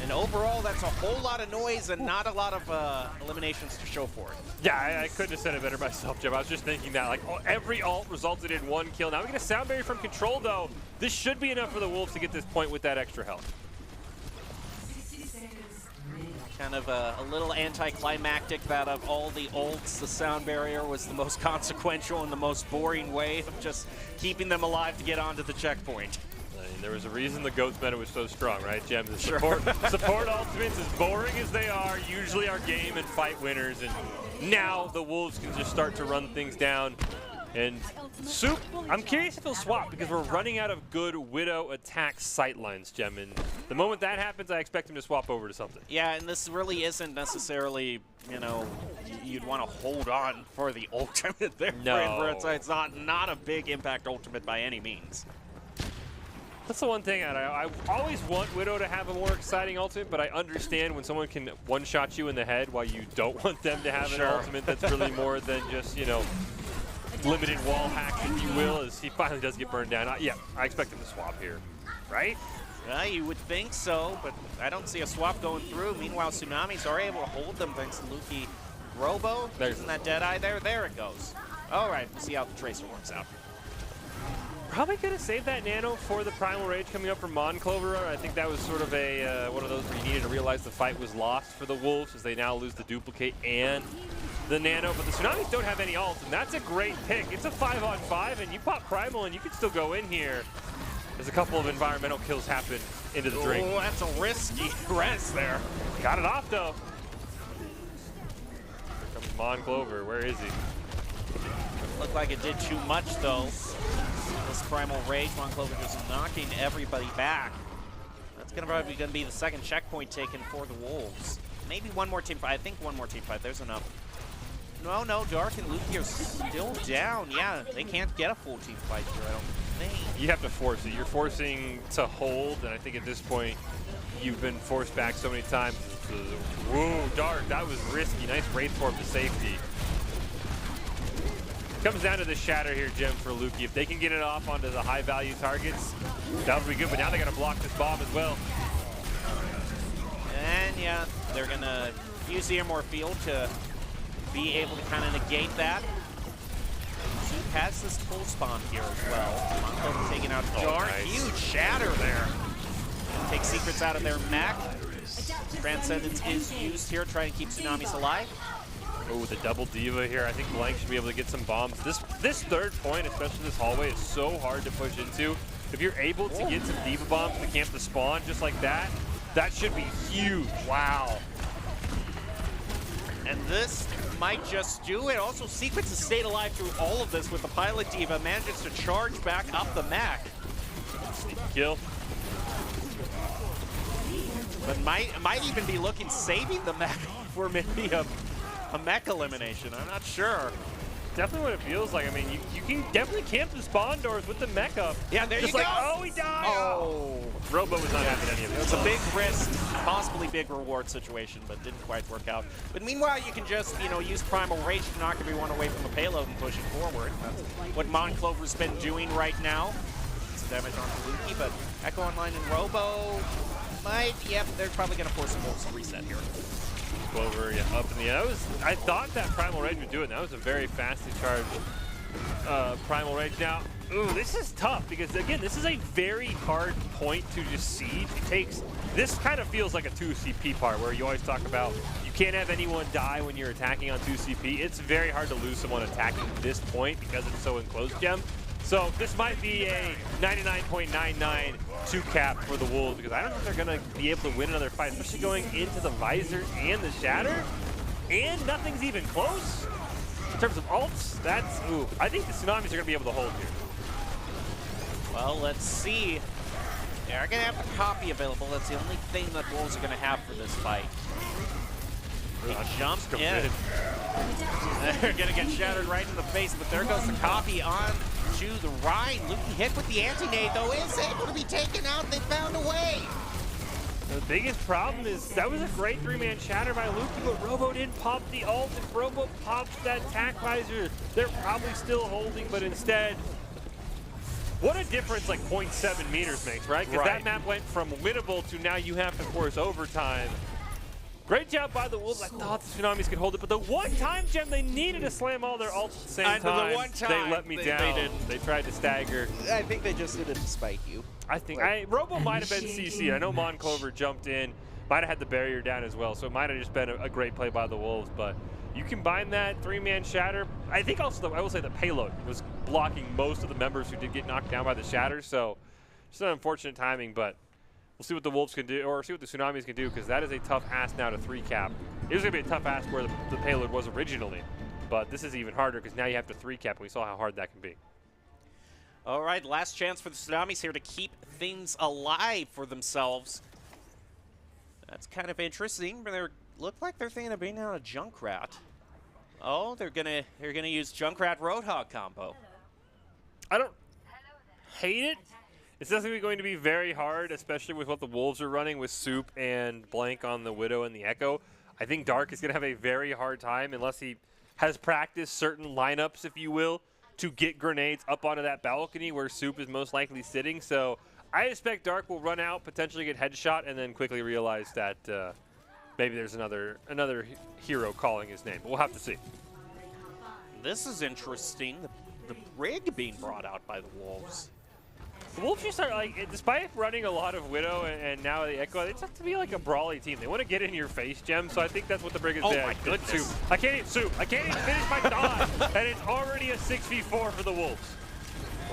And overall, that's a whole lot of noise and not a lot of eliminations to show for it. Yeah, I couldn't have said it better myself, Jim. I was just thinking that. Like, every ult resulted in one kill. Now we get a sound barrier from Control, though. This should be enough for the Wolves to get this point with that extra health. kind of a little anticlimactic that of all the ults, the sound barrier was the most consequential and the most boring way of just keeping them alive to get onto the checkpoint. I mean, there was a reason the GOAT's meta was so strong, right, Jem? The Sure. support ultimates, as boring as they are, usually are game and fight winners, and now the Wolves can just start to run things down. And Soup, I'm curious if he'll swap, because we're running out of good Widow attack sightlines, Jem. And the moment that happens, I expect him to swap over to something. Yeah, and this really isn't necessarily, you know, you'd want to hold on for the ultimate there. No. It's not a big impact ultimate by any means. That's the one thing, I always want Widow to have a more exciting ultimate, but I understand when someone can one-shot you in the head while you don't want them to have Sure. an ultimate that's really more than just, you know, limited wall hacks, if you will, as he finally does get burned down. Yeah, I expect him to swap here, right? You would think so, but I don't see a swap going through. Meanwhile, Tsunamis are able to hold them thanks to Luki. Robo, using that Deadeye there. There it goes. All right, we'll see how the Tracer works out. Probably could have saved that Nano for the Primal Rage coming up from Monclover. I think that was sort of a one of those where you needed to realize the fight was lost for the Wolves as they now lose the Duplicate and the Nano. But the Tsunamis don't have any ult, and that's a great pick. It's a 5-on-5, and you pop Primal, and you can still go in here as a couple of environmental kills happen into the drink. Oh, that's a risky res there. Got it off, though. Here comes Monclover. Where is he? Looked like it did too much, though. This Primal Rage, Monclover just knocking everybody back. That's probably going to be the second checkpoint taken for the Wolves. Maybe one more team fight. I think one more team fight. There's enough. No, Dark and Luki are still down. Yeah, they can't get a full team fight here, I don't think. You have to force it. You're forcing to hold, and I think at this point, you've been forced back so many times. Whoa, Dark, that was risky. Nice Wraith Form to safety. Comes down to the Shatter here, Jem, for Luki. If they can get it off onto the high-value targets, that would be good, but now they got to block this bomb as well. And yeah, they're going to use the Airmore Field to be able to kind of negate that. Soup has this full spawn here as well. Monclover taking out Dark. Nice. Huge Shatter there. Take secrets out of their mech. Transcendence is used here, trying to keep Tsunamis alive. Oh, the double Diva here. I think Blank should be able to get some bombs. This third point, especially this hallway, is so hard to push into. If you're able to get some Diva bombs to camp the spawn just like that, that should be huge. Wow. And this might just do it. Also, Secrets has stayed alive through all of this with the Pilot Diva, manages to charge back up the mech. Sneaky kill. But might even be looking, saving the mech for maybe a mech elimination. I'm not sure. Definitely what it feels like. I mean, you can definitely camp the spawn doors with the mech up. Yeah, there just you like, go. Oh, he died. Oh. Robo was not having any of It this. was a big risk, possibly big reward situation, but didn't quite work out. But meanwhile, you can just, you know, use Primal Rage to knock everyone away from the payload and push it forward. That's what Monclover's been doing right now. Some damage on Luki, but Echo Online and Robo might, yep, they're probably going to force some Wolves to reset here. Clover, yeah, up in the air. I thought that Primal Rage would do it. That was a very fastly charged Primal Rage. Now, ooh, this is tough because, again, this is a very hard point to just siege. It takes, this kind of feels like a 2CP part where you always talk about you can't have anyone die when you're attacking on 2CP. It's very hard to lose someone attacking this point because it's so enclosed, Gem. So this might be a 99.99 2-cap for the Wolves because I don't think they're going to be able to win another fight, especially going into the Visor and the Shatter, and nothing's even close. In terms of ults, that's, ooh, I think the Tsunamis are going to be able to hold here. Well, let's see. They're going to have the copy available. That's the only thing that Wolves are going to have for this fight. They jump in. They're going to get shattered right in the face, but there goes the copy on to the Rhine. Luki hit with the anti-nade, though, is able to be taken out. They found a way. The biggest problem is that was a great 3-man shatter by Luki, but Robo didn't pop the ult. If Robo pops that attack visor, they're probably still holding, but instead, what a difference like 0.7 meters makes, right? Because that map went from winnable to now you have to force overtime. Great job by the Wolves. I thought the Tsunamis could hold it, but the one time, Gem, they needed to slam all their ults at the same time. The one time they let me down. They tried to stagger. I think they just did it to spite you. I think Robo might have been CC. I know Monclover jumped in, might have had the barrier down as well, so it might have just been a great play by the Wolves. But you combine that 3-man shatter. I think also, I will say the payload was blocking most of the members who did get knocked down by the shatter, so just an unfortunate timing, but we'll see what the Wolves can do, or see what the Tsunamis can do, because that is a tough ask now to 3-cap. It was going to be a tough ask where the payload was originally, but this is even harder because now you have to 3-cap, and we saw how hard that can be. All right, last chance for the Tsunamis here to keep things alive for themselves. That's kind of interesting, but they look like they're thinking of bringing out a Junkrat. Oh, they're gonna use Junkrat Roadhog combo. I don't hate it. It's definitely going to be very hard, especially with what the Wolves are running with Soup and Blank on the Widow and the Echo. I think Dark is going to have a very hard time unless he has practiced certain lineups, if you will, to get grenades up onto that balcony where Soup is most likely sitting. So I expect Dark will run out, potentially get headshot, and then quickly realize that maybe there's another hero calling his name. But we'll have to see. This is interesting. The Brig being brought out by the Wolves. The Wolves just are like, despite running a lot of Widow and now the Echo, they just have to be like a brawly team. They want to get in your face, Gem, so I think that's what the Brig is doing. Oh my goodness. Soup. I can't even finish my dodge, and it's already a 6v4 for the Wolves.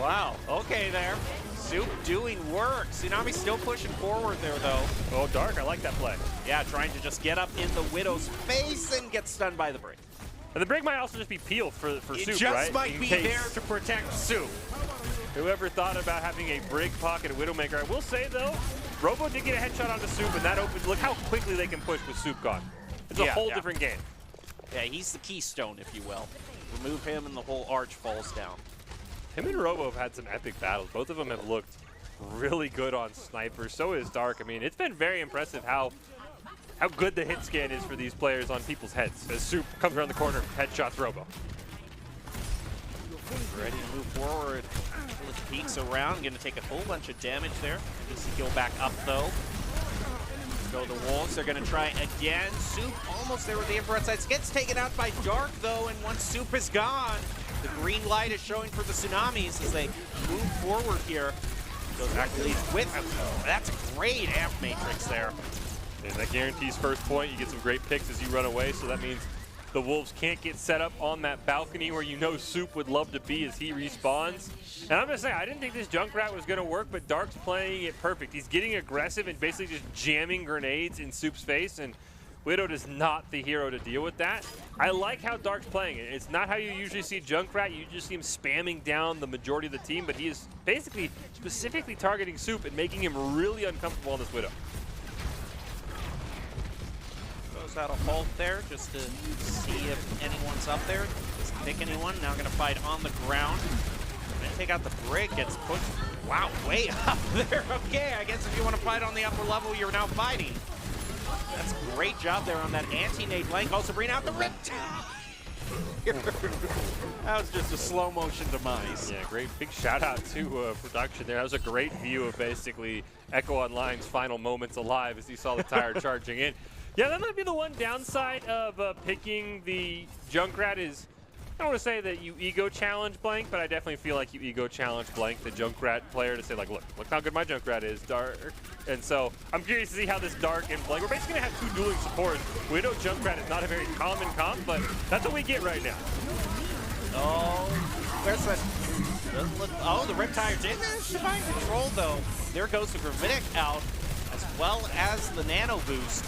Wow, okay there. Soup doing work. Tsunami still pushing forward there, though. Oh, Dark, I like that play. Yeah, trying to just get up in the Widow's face and get stunned by the Brig. And the Brig might also just be peeled for Soup, It just right? might be there to protect Soup. Whoever thought about having a Brig pocket Widowmaker. I will say, though, Robo did get a headshot onto Soup, and that opens. Look how quickly they can push with Soup gone. It's a whole different game. Yeah, he's the keystone, if you will. Remove him, and the whole arch falls down. Him and Robo have had some epic battles. Both of them have looked really good on snipers. So is Dark. I mean, it's been very impressive how good the hit scan is for these players on people's heads. As Soup comes around the corner, headshots Robo. Ready to move forward. Peeks around, going to take a whole bunch of damage there. Needs to heal back up, though. Let's go the Wolves. They're going to try again. Soup almost there with the infrared sights. Gets taken out by Dark, though, and once Soup is gone, the green light is showing for the Tsunamis as they move forward here. Goes back to lead with him. Oh, that's a great amp matrix there. And that guarantees first point. You get some great picks as you run away, so that means the Wolves can't get set up on that balcony where you know Soup would love to be as he respawns. And I'm going to say, I didn't think this Junkrat was going to work, but Dark's playing it perfect. He's getting aggressive and basically just jamming grenades in Soup's face, and Widow is not the hero to deal with that. I like how Dark's playing it. It's not how you usually see Junkrat. You just see him spamming down the majority of the team, but he is basically specifically targeting Soup and making him really uncomfortable on this Widow. Goes out a halt there just to see if anyone's up there. Doesn't pick anyone. Now going to fight on the ground. Gonna take out the Brig. Gets pushed. Wow, way up there. Okay, I guess if you want to fight on the upper level, you're now fighting. That's a great job there on that anti-nade blank. Also bring out the rip. That was just a slow motion demise. Yeah, great big shout out to production there. That was a great view of basically Echo Online's final moments alive as he saw the tire charging in. Yeah, that might be the one downside of picking the Junkrat is, I don't want to say that you ego challenge Blank, but I definitely feel like you ego challenge Blank, the Junkrat player, to say like, look how good my Junkrat is, Dark. And so I'm curious to see how this Dark and Blank, we're basically going to have two dueling supports. We know Junkrat is not a very common comp, but that's what we get right now. Oh, where's that? Oh, the Riptire did manage to find control, though. There goes the Gravitic out, as well as the Nano Boost.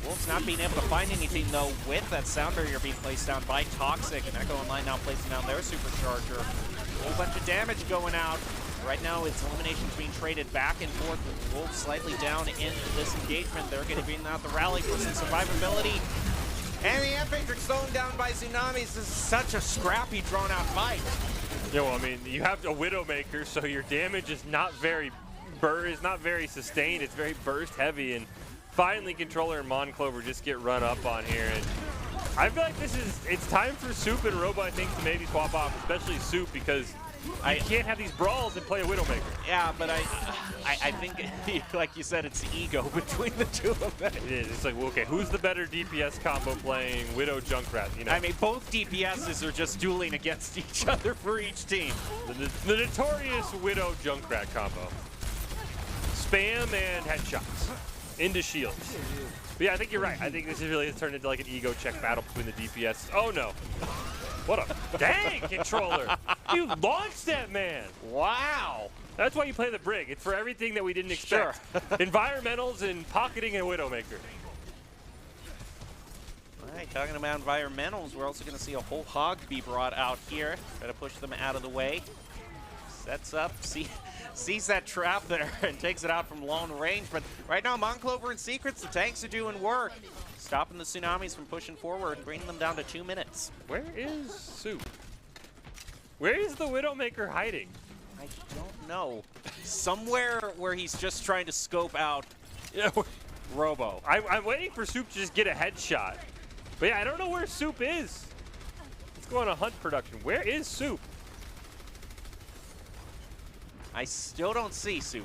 Wolves not being able to find anything, though, with that sound barrier being placed down by Toxic, and Echo Online now placing down their Supercharger. A whole bunch of damage going out. Right now, it's eliminations being traded back and forth with Wolves slightly down in this engagement. They're going to bring out the rally for some survivability. And the Amp Matrix thrown down by Tsunamis. This is such a scrappy, drawn-out fight. Yeah, well, I mean, you have a Widowmaker, so your damage is not very sustained. It's very burst heavy, and finally, Controller and Monclover just get run up on here, and I feel like it's time for Soup and Robo, I think, to maybe swap off, especially Soup, because you can't have these brawls and play a Widowmaker. Yeah, but I think, like you said, it's the ego between the two of them. It is. It's like, well, okay, who's the better DPS combo playing Widow Junkrat? You know, I mean, both DPSs are just dueling against each other for each team. The notorious Widow Junkrat combo. Spam and headshots. into shields. But yeah, I think you're right. I think this is really turned into like an ego check battle between the DPS. Oh no. What a dang controller. You launched that man. Wow. That's why you play the Brig. It's for everything that we didn't expect. Sure. Environmentals and pocketing a Widowmaker. All right, talking about environmentals, we're also going to see a whole hog be brought out here. Try to push them out of the way. Sets up, sees that trap there and takes it out from long range. But right now, Monclover and Secrets, the tanks are doing work. Stopping the Tsunamis from pushing forward, bringing them down to 2 minutes. Where is Soup? Where is the Widowmaker hiding? I don't know. Somewhere where he's just trying to scope out Robo. I'm waiting for Soup to just get a headshot. But yeah, I don't know where Soup is. Let's go on a hunt production. Where is Soup? I still don't see Soup.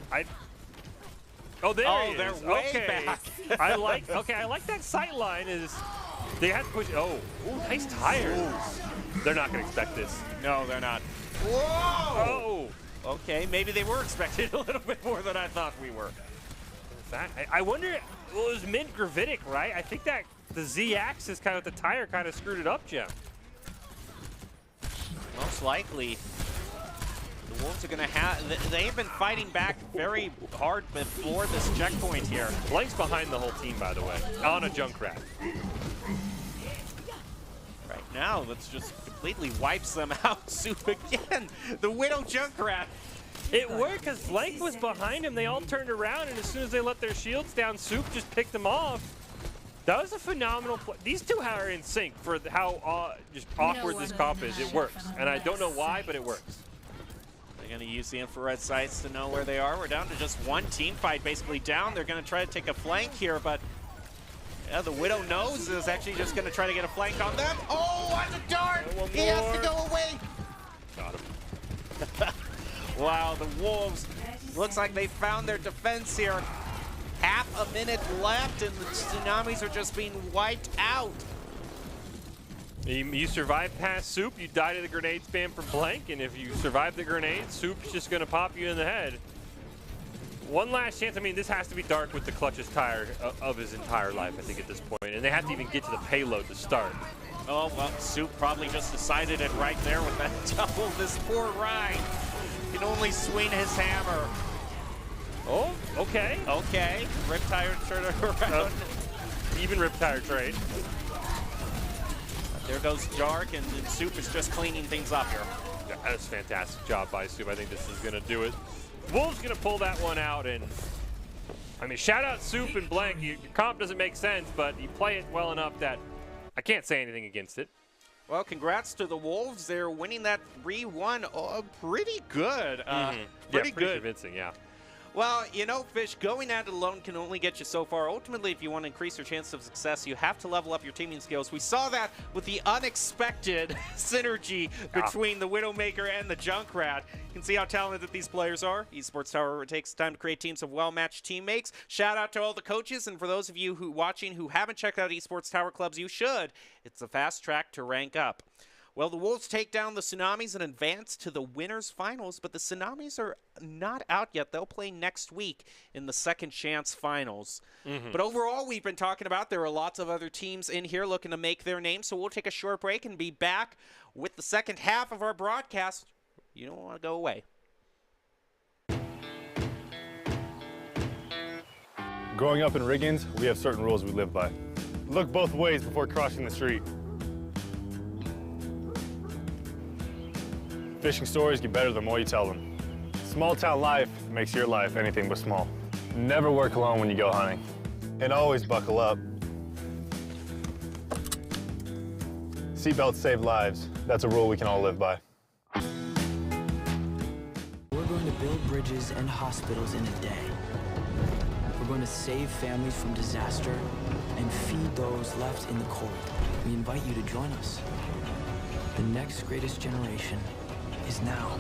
Oh, there he is. They're way Okay. back. I like that sight line is they have to push. Oh, ooh, nice tires. They're not going to expect this. No, they're not. Oh. Okay, maybe they were expecting a little bit more than I thought we were. I wonder, well, it was Mint Gravitic, right? I think that the Z-axis kind of, the tire kind of screwed it up, Jim. Most likely. The Wolves are going to have, they've been fighting back very hard before this checkpoint here. Blank's behind the whole team, by the way, on a Junkrat. Right now, let's just completely wipes them out. Soup again, the Widow Junkrat. It worked because Blank was behind him. They all turned around, and as soon as they let their shields down, Soup just picked them off. That was a phenomenal play. These two are in sync for how just awkward this comp is. It works, and I don't know why, but it works. They're going to use the infrared sights to know where they are. We're down to just one team fight basically down. They're going to try to take a flank here, but yeah, the Widow knows is actually just going to try to get a flank on them. Oh, what a dart! He has to go away. Got him. Wow, the Wolves, looks like they found their defense here. Half a minute left, and the Tsunamis are just being wiped out. You survive past Soup, you die to the grenade spam from Blank, and if you survive the grenade, Soup's just going to pop you in the head. One last chance. I mean, this has to be Dark with the clutchest tire of his entire life, I think, at this point. And they have to even get to the payload to start. Oh, well, Soup probably just decided it right there with that double. This poor Ryan can only swing his hammer. Oh, okay. Okay, Riptire turn around. Even Riptire trade. There goes Dark, and Soup is just cleaning things up here. Yeah, that's a fantastic job by Soup. I think this is going to do it. Wolves going to pull that one out, and I mean, shout out Soup and Blank. Your comp doesn't make sense, but you play it well enough that I can't say anything against it. Well, congrats to the Wolves. They're winning that 3-1 pretty good. Pretty good. Convincing, yeah. Well, you know, Fish, going at it alone can only get you so far. Ultimately, if you want to increase your chance of success, you have to level up your teaming skills. We saw that with the unexpected synergy between the Widowmaker and the Junkrat. You can see how talented these players are. Esports Tower takes time to create teams of well-matched teammates. Shout out to all the coaches, and for those of you watching who haven't checked out Esports Tower clubs, you should. It's a fast track to rank up. Well, the Wolves take down the Tsunamis and advance to the winners finals, but the Tsunamis are not out yet. They'll play next week in the second chance finals. But overall, we've been talking about there are lots of other teams in here looking to make their name, so we'll take a short break and be back with the second half of our broadcast. You don't want to go away. Growing up in Riggins, we have certain rules we live by. Look both ways before crossing the street. Fishing stories get better the more you tell them. Small town life makes your life anything but small. Never work alone when you go hunting. And always buckle up. Seatbelts save lives. That's a rule we can all live by. We're going to build bridges and hospitals in a day. We're going to save families from disaster and feed those left in the cold. We invite you to join us. The next greatest generation is now.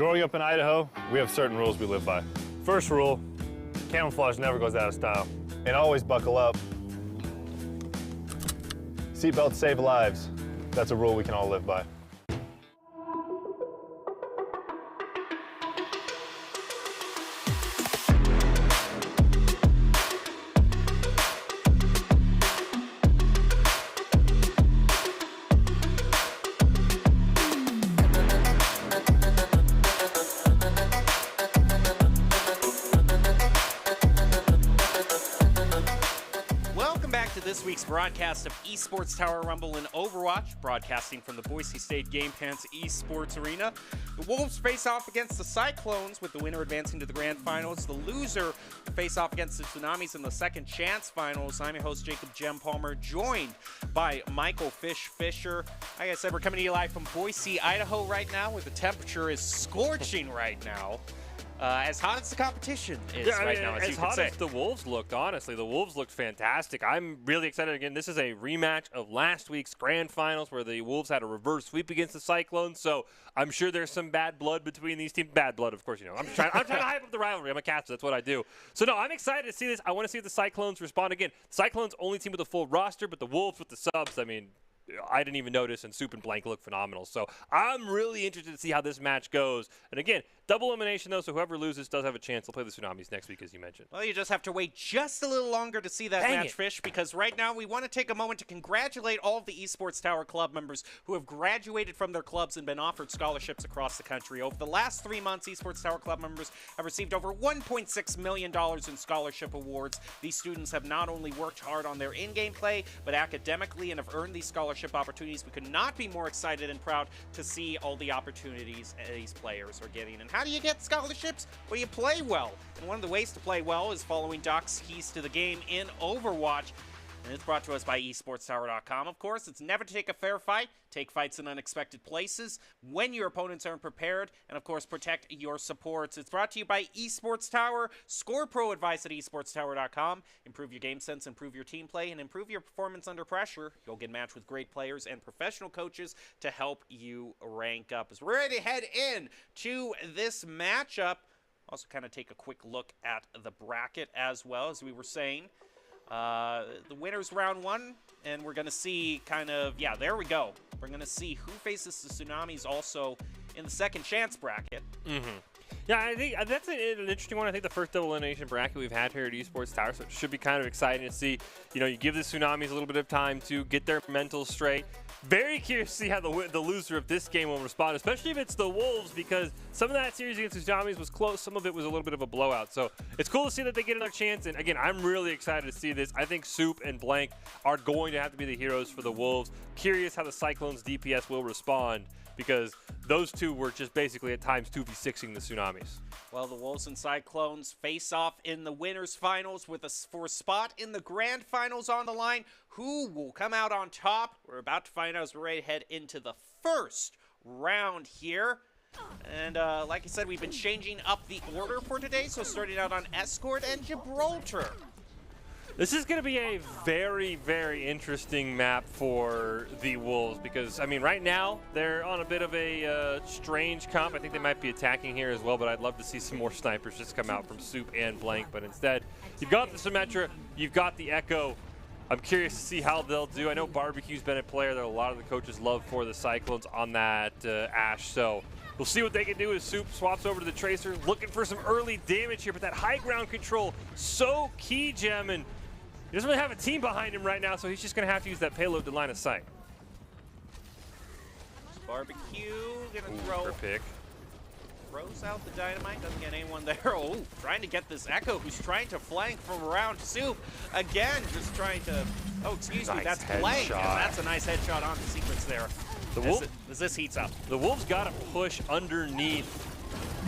Growing up in Idaho, we have certain rules we live by. First rule, camouflage never goes out of style. And always buckle up. Seatbelts save lives. That's a rule we can all live by. This week's broadcast of Esports Tower Rumble in Overwatch, broadcasting from the Boise State Game Pants Esports Arena. The Wolves face off against the Cyclones, with the winner advancing to the grand finals. The loser face off against the Tsunamis in the second chance finals. I'm your host, Jacob Jem Palmer, joined by Michael Fisher. Like I said, we're coming to you live from Boise, Idaho right now, where the temperature is scorching right now. As hot as the competition is now, as you could say. As the Wolves looked, honestly. The Wolves looked fantastic. I'm really excited. Again, this is a rematch of last week's grand finals where the Wolves had a reverse sweep against the Cyclones, so I'm sure there's some bad blood between these teams. Bad blood, of course, you know. I'm trying to hype up the rivalry. I'm a caster. That's what I do. So, no, I'm excited to see this. I want to see if the Cyclones respond again. The Cyclones only team with a full roster, but the Wolves with the subs, I mean, I didn't even notice, and Soup and Blank look phenomenal. So I'm really interested to see how this match goes. And again, double elimination, though, so whoever loses does have a chance. They'll play the Tsunamis next week, as you mentioned. Well, you just have to wait just a little longer to see that match, Fish, because right now we want to take a moment to congratulate all of the Esports Tower Club members who have graduated from their clubs and been offered scholarships across the country. Over the last 3 months, Esports Tower Club members have received over $1.6 million in scholarship awards. These students have not only worked hard on their in-game play, but academically, and have earned these scholarship opportunities. We could not be more excited and proud to see all the opportunities these players are getting. And how do you get scholarships? Well, you play well. And one of the ways to play well is following Doc's keys to the game in Overwatch. And it's brought to us by esportstower.com. Of course, it's never to take a fair fight. Take fights in unexpected places when your opponents aren't prepared. And, of course, protect your supports. It's brought to you by Esports Tower. Score pro advice at esportstower.com. Improve your game sense, improve your team play, and improve your performance under pressure. You'll get matched with great players and professional coaches to help you rank up. As we're ready to head in to this matchup, also kind of take a quick look at the bracket as well, as we were saying. The winner's round one, and we're going to see kind of, yeah, there we go. We're going to see who faces the Tsunamis also in the second chance bracket. Yeah, I think that's an interesting one. I think the first double elimination bracket we've had here at Esports Tower, so it should be kind of exciting to see. You know, you give the Tsunamis a little bit of time to get their mentals straight. Very curious to see how the loser of this game will respond, especially if it's the Wolves, because some of that series against the Tsunamis was close. Some of it was a little bit of a blowout. So it's cool to see that they get another chance. And again, I'm really excited to see this. I think Soup and Blank are going to have to be the heroes for the Wolves. Curious how the Cyclones DPS will respond, because those two were just basically at times 2v6ing the Tsunamis. Well, the Wolves and Cyclones face off in the winners finals with a spot in the grand finals on the line. Who will come out on top? We're about to find out as we're ready to head into the first round here. And like I said, we've been changing up the order for today. So starting out on Escort and Gibraltar. This is going to be a very, very interesting map for the Wolves because, I mean, right now they're on a bit of a strange comp. I think they might be attacking here as well, but I'd love to see some more snipers just come out from Soup and Blank. But instead, you've got the Symmetra, you've got the Echo. I'm curious to see how they'll do. I know Barbecue's been a player that a lot of the coaches love for the Cyclones on that Ashe, so we'll see what they can do as Soup swaps over to the Tracer, looking for some early damage here, but that high ground control, so key, Gem, and he doesn't really have a team behind him right now, so he's just going to have to use that payload to line of sight. Barbecue going to throw. Pick. Throws out the dynamite, doesn't get anyone there. Oh, trying to get this Echo, who's trying to flank from around Soup. Again, just trying to, oh, excuse me, that's Blank. Yes, that's a nice headshot on the sequence there. As this heats up. The Wolves got to push underneath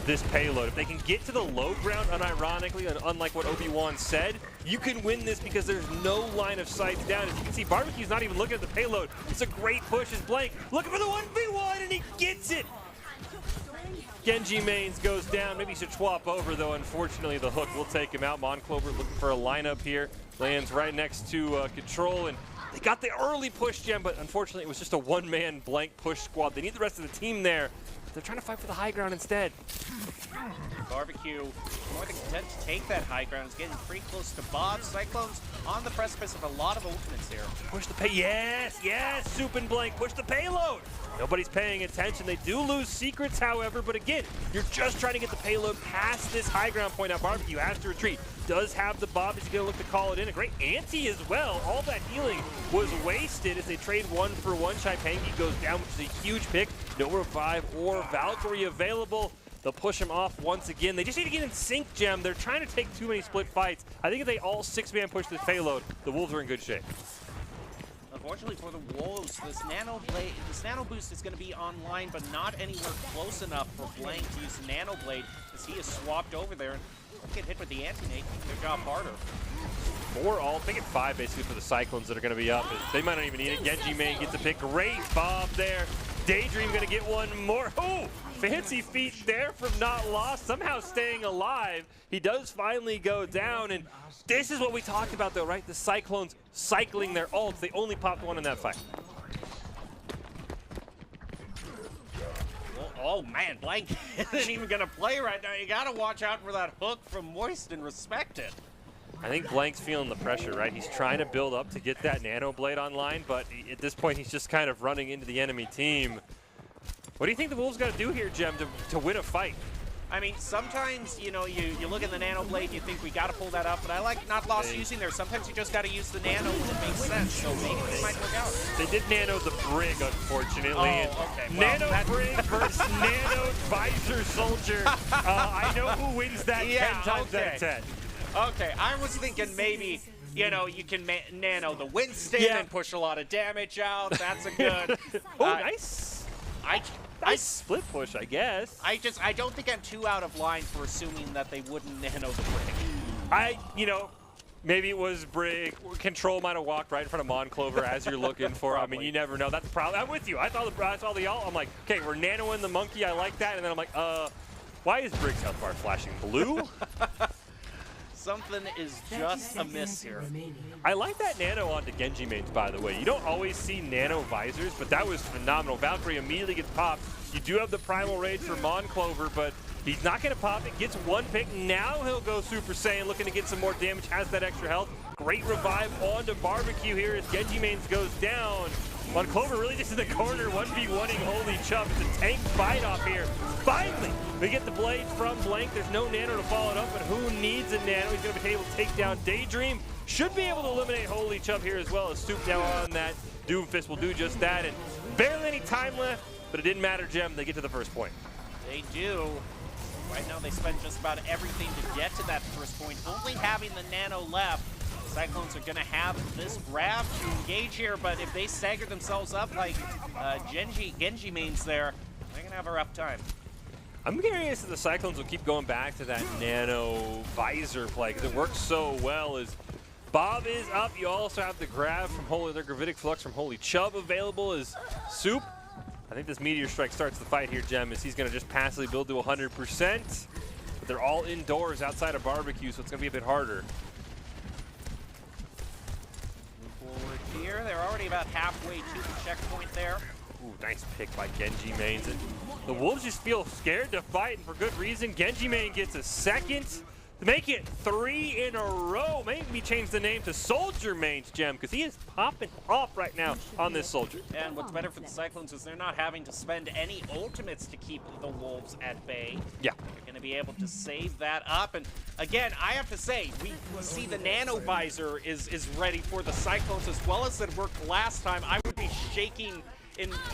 this payload. If they can get to the low ground, unironically, unlike what Obi-Wan said, you can win this because there's no line of sight down. As you can see, Barbecue's not even looking at the payload. It's a great push as Blank looking for the 1v1, and he gets it. Genji mains goes down. Maybe he should swap over, though. Unfortunately, the hook will take him out. Monclover looking for a lineup here. Lands right next to Control, and They got the early push, Gem, but unfortunately it was just a one-man blank push squad. They need the rest of the team there. They're trying to fight for the high ground instead. Barbecue more than content to take that high ground. It's getting pretty close to Bob. Cyclones on the precipice of a lot of ultimates here. Push the pay. Yes, yes, Soup and Blank. Push the payload. Nobody's paying attention. They do lose secrets, however, but again, you're just trying to get the payload past this high ground point. Now, Barbecue has to retreat. Does have the Bob. He's going to look to call it in. A great ante as well. All that healing was wasted as they trade 1-for-1. Shaipangi goes down, which is a huge pick. No revive or Valkyrie available. They'll push him off once again. They just need to get in sync, Gem. They're trying to take too many split fights. I think if they all 6-man push this payload, the Wolves are in good shape. Unfortunately for the Wolves, this nano boost is going to be online, but not anywhere close enough for Blank to use the nano blade as he is swapped over there and get hit with the anti-nade, making their job harder. 4 all, make it 5 basically for the Cyclones that are going to be up. They might not even need it. Genji Main gets a pick. Great Bob there. Daydream going to get one more. Oh, fancy feet there from Not Lost, somehow staying alive. He does finally go down, and this is what we talked about though, right? The Cyclones cycling their ults. They only popped one in that fight. Oh man, Blank isn't even going to play right now. You got to watch out for that hook from Moist and respect it. I think Blank's feeling the pressure, right? He's trying to build up to get that nano blade online, but at this point he's just kind of running into the enemy team. What do you think the Wolves got to do here, Gem, to win a fight? I mean, sometimes, you know, you look at the nano blade and you think we got to pull that up, but I like Not Lost using there. Sometimes you just got to use the nano when it makes sense, so maybe it might work out. They did nano the Brig, unfortunately. Oh, okay. Well, nano Brig versus nano Visor Soldier. I know who wins that 10 times out of 10. Okay, I was thinking maybe, you know, you can nano the Winston and push a lot of damage out. That's a good. Oh, nice. Nice split push, I guess. I don't think I'm too out of line for assuming that they wouldn't nano the Brig. You know, maybe it was Brig. Control might have walked right in front of Monclover as you're looking for. I mean, you never know. That's the problem. I'm with you. I saw the ult. I'm like, okay, we're nanoing the monkey. I like that. And then I'm like, why is Brig's health bar flashing blue? Something is just amiss here. I like that nano onto Genji mains, by the way. You don't always see nano visors, but that was phenomenal. Valkyrie immediately gets popped. You do have the Primal Rage for Monclover, but he's not going to pop it. Gets one pick. Now he'll go Super Saiyan, looking to get some more damage. Has that extra health. Great revive onto Barbecue here as Genji mains goes down. Monclover really just in the corner, 1v1ing Holy Chubb. It's a tank fight off here. Finally, we get the blade from Blank. There's no nano to follow it up, but who needs a nano? He's going to be able to take down Daydream. Should be able to eliminate Holy Chubb here as well as Soup now on that. Doomfist will do just that, and barely any time left, but it didn't matter, Gem. They get to the first point. They do. Right now they spend just about everything to get to that first point, only having the nano left. Cyclones are going to have this grab to engage here, but if they stagger themselves up like Genji mains there, they're going to have a rough time. I'm curious if the Cyclones will keep going back to that nano visor play because it works so well. As Bob is up, you also have the grab from the Gravitic Flux from Holy Chubb available as Soup. I think this Meteor Strike starts the fight here, Gem, as he's going to just passively build to 100%. But they're all indoors outside of Barbecue, so it's going to be a bit harder. Here, they're already about halfway to the checkpoint there. Ooh, nice pick by Genji mains. And the Wolves just feel scared to fight, and for good reason. Genji main gets a second to make it 3 in a row. Maybe change the name to Soldier mains, Gem, because he is popping off right now on this Soldier. And what's better for the Cyclones is they're not having to spend any ultimates to keep the Wolves at bay. Yeah. They're going to be able to save that up. And again, I have to say, we see the nano visor is ready for the Cyclones as well as it worked last time. I would be shaking.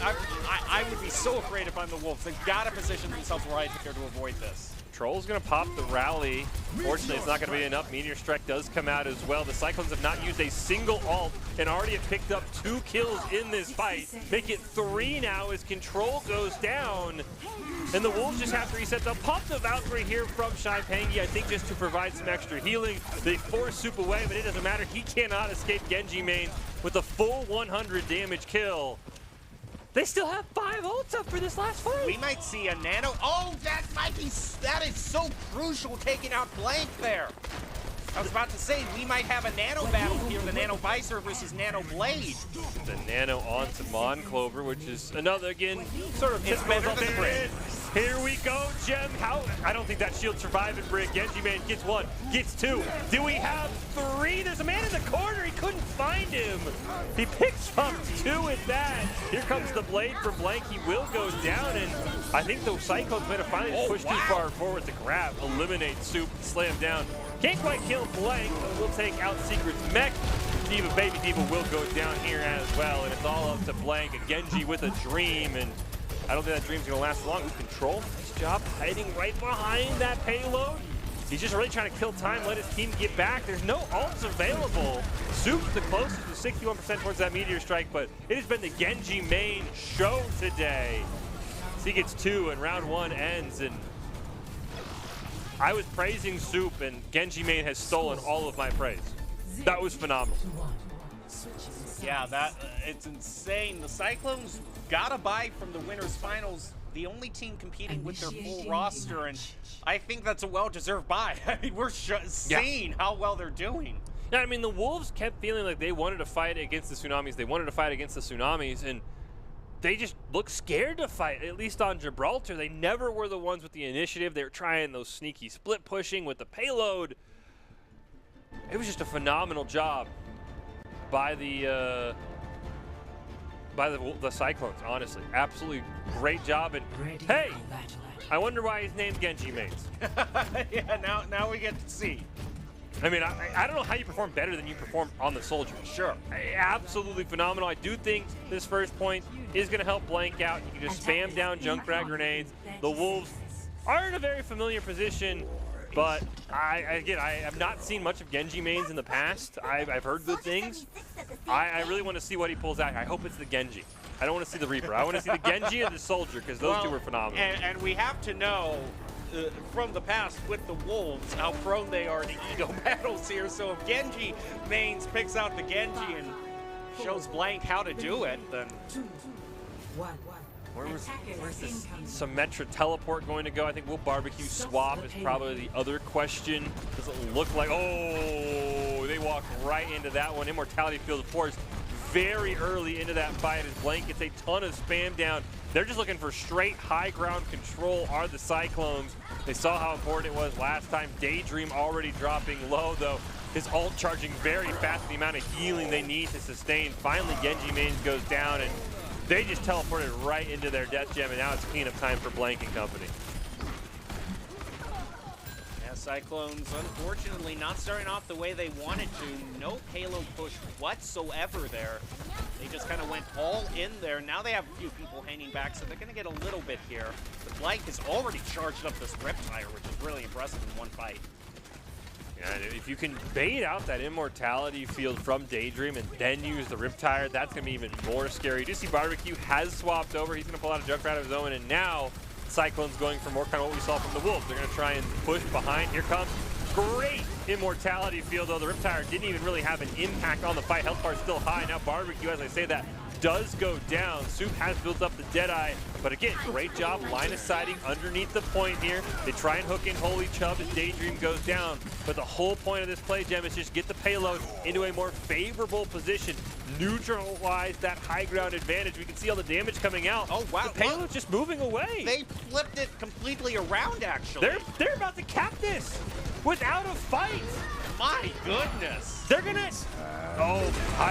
I would be so afraid if I'm the Wolves. They've got to position themselves right here to avoid this. Troll's going to pop the rally. Fortunately, it's not going to be enough. Meteor Strike does come out as well. The Cyclones have not used a single ult and already have picked up 2 kills in this fight. Make it 3 now as Control goes down. And the Wolves just have to reset. They'll pop the Valkyrie here from Shaipangi, I think just to provide some extra healing. They force Soup away, but it doesn't matter. He cannot escape Genji main with a full 100 damage kill. They still have 5 ults up for this last fight. We might see a nano. Oh, that is so crucial, taking out Blank there. I was about to say, we might have a Nano battle here, the Nano Visor versus Nano Blade. The Nano onto Monclover, which is another, again, sort of It's better than Brig. Here we go, Gem. I don't think that shield surviving Brig. Genji Man gets one, gets two. Do we have three? There's a man in the corner. He couldn't find him. He picks up two at that. Here comes the blade from Blank. He will go down, and I think the Cyclones might have finally just pushed too far forward to grab, eliminate Soup, slam down. Can't quite kill Blank, but we'll take out Secret's mech. Diva, Baby Diva will go down here as well, and it's all up to Blank. And Genji with a dream, and I don't think that dream's gonna last long. Control, nice job hiding right behind that payload. He's just really trying to kill time, let his team get back. There's no ults available. Soup's the closest with 61% towards that Meteor Strike, but it has been the Genji main show today. So he gets two, and round one ends, and I was praising Soup, and Genji main has stolen all of my praise. That was phenomenal. Yeah, it's insane. The Cyclones got a bye from the winners finals, the only team competing with their full roster, and I think that's a well-deserved bye. I mean, we're seeing how well they're doing. Yeah, I mean, the Wolves kept feeling like they wanted to fight against the Tsunamis. They wanted to fight against the Tsunamis, and they just looked scared to fight, at least on Gibraltar. They never were the ones with the initiative. They were trying those sneaky split pushing with the payload. It was just a phenomenal job by the Cyclones, honestly. Absolutely great job. And hey, I wonder why his name's Genji Mains. Yeah, now we get to see. I mean, I don't know how you perform better than you perform on the Soldier. Sure. Absolutely phenomenal. I do think this first point is going to help Blank out. You can just spam down Junkrat grenades. The Wolves are in a very familiar position, but I have not seen much of Genji mains in the past. I've heard good things. I really want to see what he pulls out. I hope it's the Genji. I don't want to see the Reaper. I want to see the Genji and the Soldier, because those two were phenomenal. And we have to know from the past with the Wolves how prone they are to ego battles here. So if Genji mains picks out the Genji and shows Blank how to do it, then where's this Symmetra teleport going to go? I think will barbecue swap is probably the other question. Does it look like, oh, they walk right into that one. Immortality field force very early into that fight as Blank gets a ton of spam down. They're just looking for straight high ground control are the Cyclones. They saw how important it was last time. Daydream already dropping low, though. His ult charging very fast, the amount of healing they need to sustain. Finally, Genji mains goes down, and they just teleported right into their death gem, and now it's cleanup time for Blank and company. Yeah, Cyclones, unfortunately, not starting off the way they wanted to. No payload push whatsoever there. They just kind of went all in there. Now they have a few people hanging back, so they're going to get a little bit here. But Blank has already charged up this Riptire, which is really impressive in one fight. Yeah, if you can bait out that Immortality field from Daydream and then use the Riptire, that's going to be even more scary. You do see Barbecue has swapped over. He's going to pull out a Junkrat of his own, and now Cyclone's going for more kind of what we saw from the Wolves. They're going to try and push behind. Here comes great Immortality field, though the Riptire didn't even really have an impact on the fight. Health bar still high. Now Barbecue, as I say that, does go down. Soup has built up the Deadeye, but again, great job line of sighting underneath the point here. They try and hook in Holy Chubb as Daydream goes down, but the whole point of this play, Gem, is just get the payload into a more favorable position, neutralize that high ground advantage. We can see all the damage coming out. Oh, wow. The payload's just moving away. They flipped it completely around, actually. They're about to cap this without a fight. My goodness. They're gonna. Oh,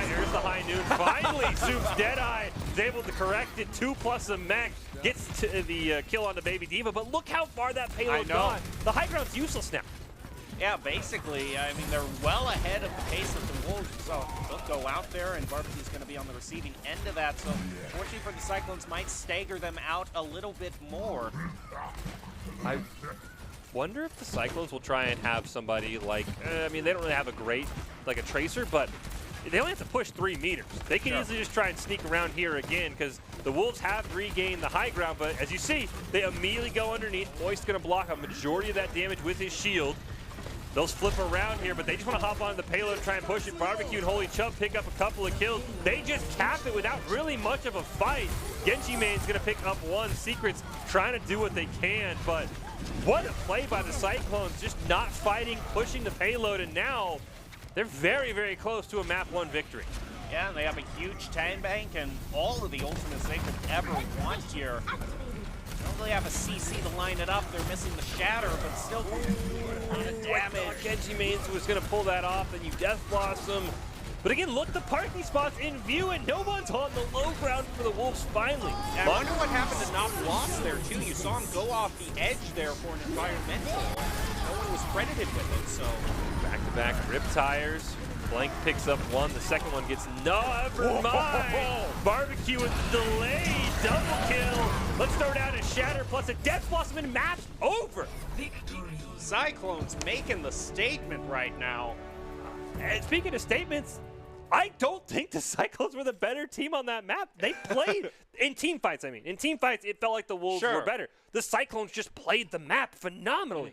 here's the high noon. Finally, Soup's Deadeye is able to correct it. 2+ a mech gets to the kill on the Baby Diva, but look how far that payload gone. The high ground's useless now. Yeah, basically, I mean, they're well ahead of the pace of the Wolves, so they'll go out there, and Barbecue's going to be on the receiving end of that. So, fortunately for the Cyclones, might stagger them out a little bit more. I wonder if the Cyclones will try and have somebody like, I mean, they don't really have a great, like a Tracer, but they only have to push 3 meters. They can easily just try and sneak around here again, because the Wolves have regained the high ground, but as you see, they immediately go underneath. Moist's going to block a majority of that damage with his shield. They'll flip around here, but they just want to hop on the payload and try and push it. Barbecue and Holy Chub pick up a couple of kills. They just cap it without really much of a fight. Genji Main's going to pick up one. Secrets trying to do what they can, but what a play by the Cyclones, just not fighting, pushing the payload, and now they're very, very close to a map 1 victory. Yeah, and they have a huge tank bank and all of the ultimates they could ever want here. They don't really have a CC to line it up. They're missing the Shatter, but still a lot of damage. Genji Mains was going to pull that off, and you Death Blossom. But again, look, the parking spot's in view, and no one's on the low ground for the Wolves finally. Yeah, I wonder what happened to Not Lost there, too. You saw him go off the edge there for an environmental. No one was credited with it, so. Back-to-back rip tires. Blank picks up one. The second one gets never mind. Barbecue with the delay. Double kill. Let's throw down a Shatter plus a Death Blossom, and match over. Cyclones making the statement right now. And speaking of statements, I don't think the Cyclones were the better team on that map. They played in team fights, I mean. In team fights, it felt like the Wolves were better. The Cyclones just played the map phenomenally.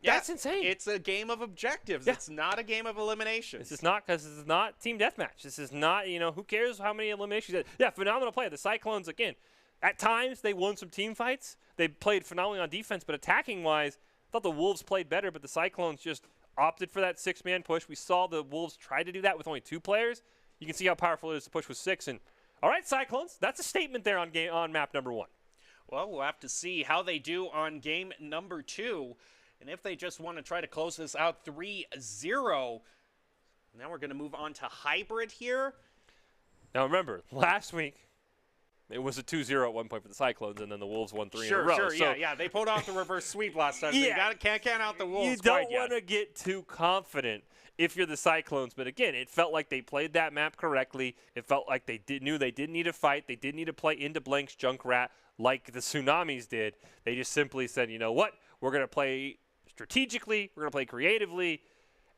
Yeah, that's insane. It's a game of objectives. Yeah. It's not a game of eliminations. This is not, because this is not team deathmatch. This is not, you know, who cares how many eliminations. Yeah, phenomenal play. The Cyclones, again, at times they won some team fights. They played phenomenally on defense, but attacking-wise, I thought the Wolves played better, but the Cyclones just opted for that 6-man push. We saw the Wolves try to do that with only 2 players. You can see how powerful it is to push with 6. And all right, Cyclones, that's a statement there on map number 1. Well, we'll have to see how they do on game number 2. And if they just want to try to close this out 3-0, now we're going to move on to hybrid here. Now remember, last week, it was a 2-0 at one point for the Cyclones, and then the Wolves won 3 in a row. Sure, yeah. They pulled off the reverse sweep last time. Yeah. So you can't count out the Wolves You quite don't yet. want to get too confident if you're the Cyclones. But again, it felt like they played that map correctly. It felt like they knew they didn't need to fight. They didn't need to play into Blank's Junkrat like the Tsunamis did. They just simply said, you know what? We're going to play strategically. We're going to play creatively.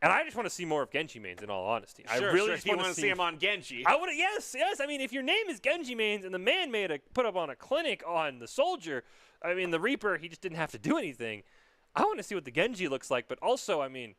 And I just want to see more of Genji Mains, in all honesty. I really just you want to see him on Genji. I want to, yes. I mean, if your name is Genji Mains and the man put up on a clinic on the Soldier, I mean, the Reaper, he just didn't have to do anything. I want to see what the Genji looks like, but also, I mean,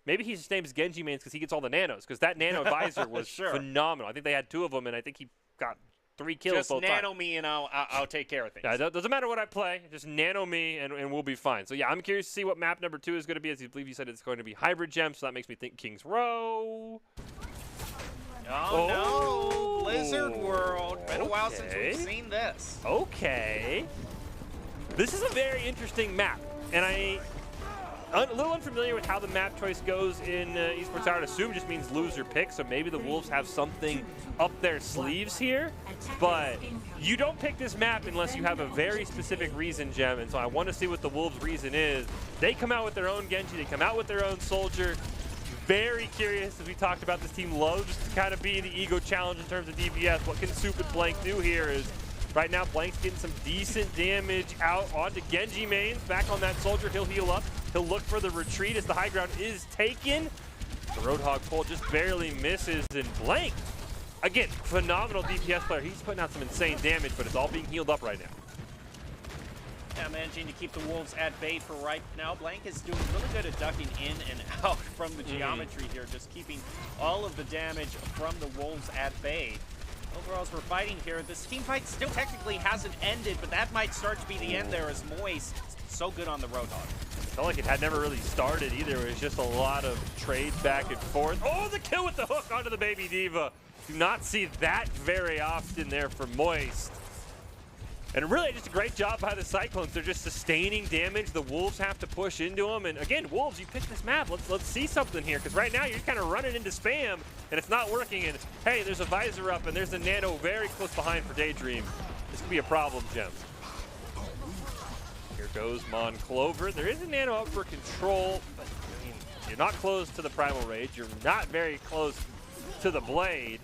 maybe his name is Genji Mains because he gets all the nanos, because that nano visor was phenomenal. I think they had 2 of them, and I think he got 3 kills just both nano times. me and I'll take care of things. Yeah, it doesn't matter what I play. Just nano me and we'll be fine. So, yeah, I'm curious to see what map number 2 is going to be. As you believe you said it's going to be Hybrid Gem, so that makes me think King's Row. Oh, no. Blizzard World. Been a while since we've seen this. Okay. This is a very interesting map. And a little unfamiliar with how the map choice goes in Esports. I would assume it just means loser pick, so maybe the Wolves have something up their sleeves here. But you don't pick this map unless you have a very specific reason, Gem, and so I want to see what the Wolves' reason is. They come out with their own Genji, they come out with their own Soldier. Very curious, as we talked about, this team loves to kind of be the ego challenge in terms of DPS. What can Soup and Blank do here is, right now, Blank's getting some decent damage out onto Genji Mains. Back on that Soldier, he'll heal up. He'll look for the retreat as the high ground is taken. The Roadhog pull just barely misses, and Blank, again, phenomenal DPS player. He's putting out some insane damage, but it's all being healed up right now. Yeah, managing to keep the Wolves at bay for right now. Blank is doing really good at ducking in and out from the geometry here, just keeping all of the damage from the Wolves at bay. Overall, as we're fighting here, this team fight still technically hasn't ended, but that might start to be the end there as Moist so good on the Roadhog. Felt like it had never really started either. It was just a lot of trades back and forth. Oh, the kill with the hook onto the Baby Diva. Do not see that very often there for Moist. And really just a great job by the Cyclones. They're just sustaining damage. The Wolves have to push into them. And again, Wolves, you picked this map. Let's see something here. Because right now you're kind of running into spam and it's not working. And hey, there's a visor up and there's a nano very close behind for Daydream. This could be a problem, Gem. Here goes Mon Clover. There is a nano up for control, but I mean, you're not close to the Primal Rage. You're not very close to the Blade.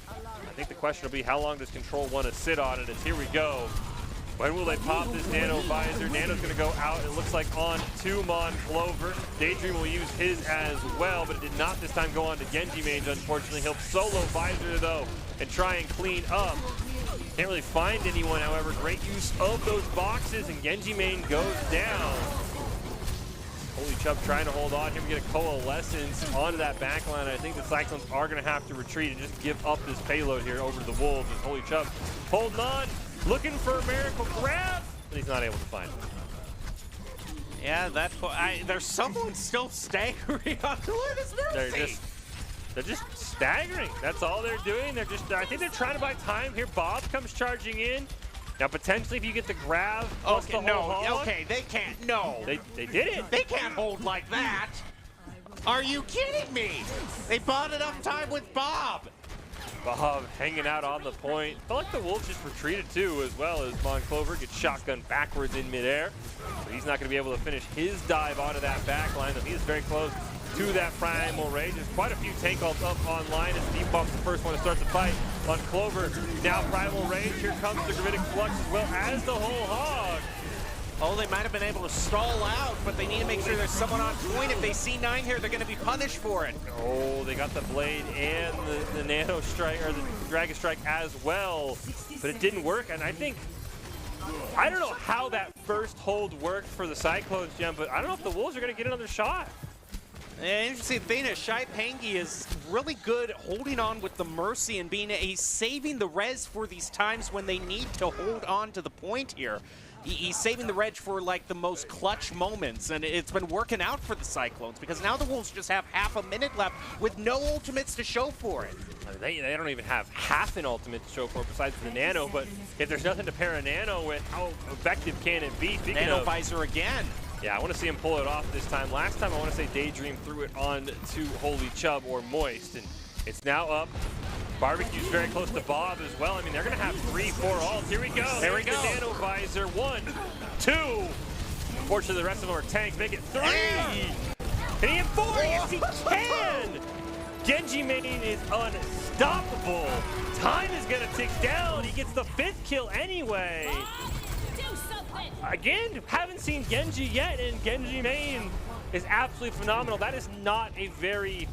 I think the question will be how long does Control want to sit on it, as here we go. When will they pop this nano visor? Nano's going to go out, it looks like, on to Mon Clover. Daydream will use his as well, but it did not this time go on to Genji Mange, unfortunately. He'll solo visor, though, and try and clean up. Can't really find anyone, however. Great use of those boxes, and Genji Main goes down. Holy Chubb trying to hold on here. We get a coalescence onto that back line. I think the Cyclones are going to have to retreat and just give up this payload here over to the Wolves. As Holy Chubb holding on, looking for a miracle grab, but he's not able to find it. Yeah, there's someone still staggering onto this Mercy. They're just staggering. That's all they're doing. I think they're trying to buy time here. Bob comes charging in. Now, potentially, if you get the grab, okay, okay, they can't, They did it. They can't hold like that. Are you kidding me? They bought enough time with Bob. Bob hanging out on the point. Felt like the Wolves just retreated too, as well as Monclover gets shotgun backwards in midair. So he's not going to be able to finish his dive onto that back line, though he is very close to that primal rage. There's quite a few tank ults up online as Deep Bump's the first one to start the fight on Clover. Now primal rage, here comes the Gravitic Flux as well as the whole hog. Oh, they might have been able to stall out, but they need to make sure there's someone on point. If they see 9 here, they're going to be punished for it. Oh, they got the blade and the nano strike, or the dragon strike as well, but it didn't work. And I don't know how that first hold worked for the Cyclones, Gem, but I don't know if the Wolves are going to get another shot. And interesting thing is, Shai Pangi is really good holding on with the Mercy and he's saving the res for these times when they need to hold on to the point here. He's saving the reg for like the most clutch moments, and it's been working out for the Cyclones because now the Wolves just have half a minute left with no ultimates to show for it. They don't even have half an ultimate to show for it besides the nano, but if there's nothing to pair a nano with, how effective can it be? Nano visor again. Yeah, I want to see him pull it off this time. Last time, I want to say Daydream threw it on to Holy Chubb or Moist, and it's now up. Barbecue's very close to Bob as well. I mean, they're going to have 3, 4 ults. Here we go. There we go. The nano visor. 1, 2. Unfortunately, the rest of them are tanks. Make it 3. And he had 4. Yes, he can. Genji Main is unstoppable. Time is going to tick down. He gets the 5th kill anyway. Again, haven't seen Genji yet, and Genji Main is absolutely phenomenal. That is not a very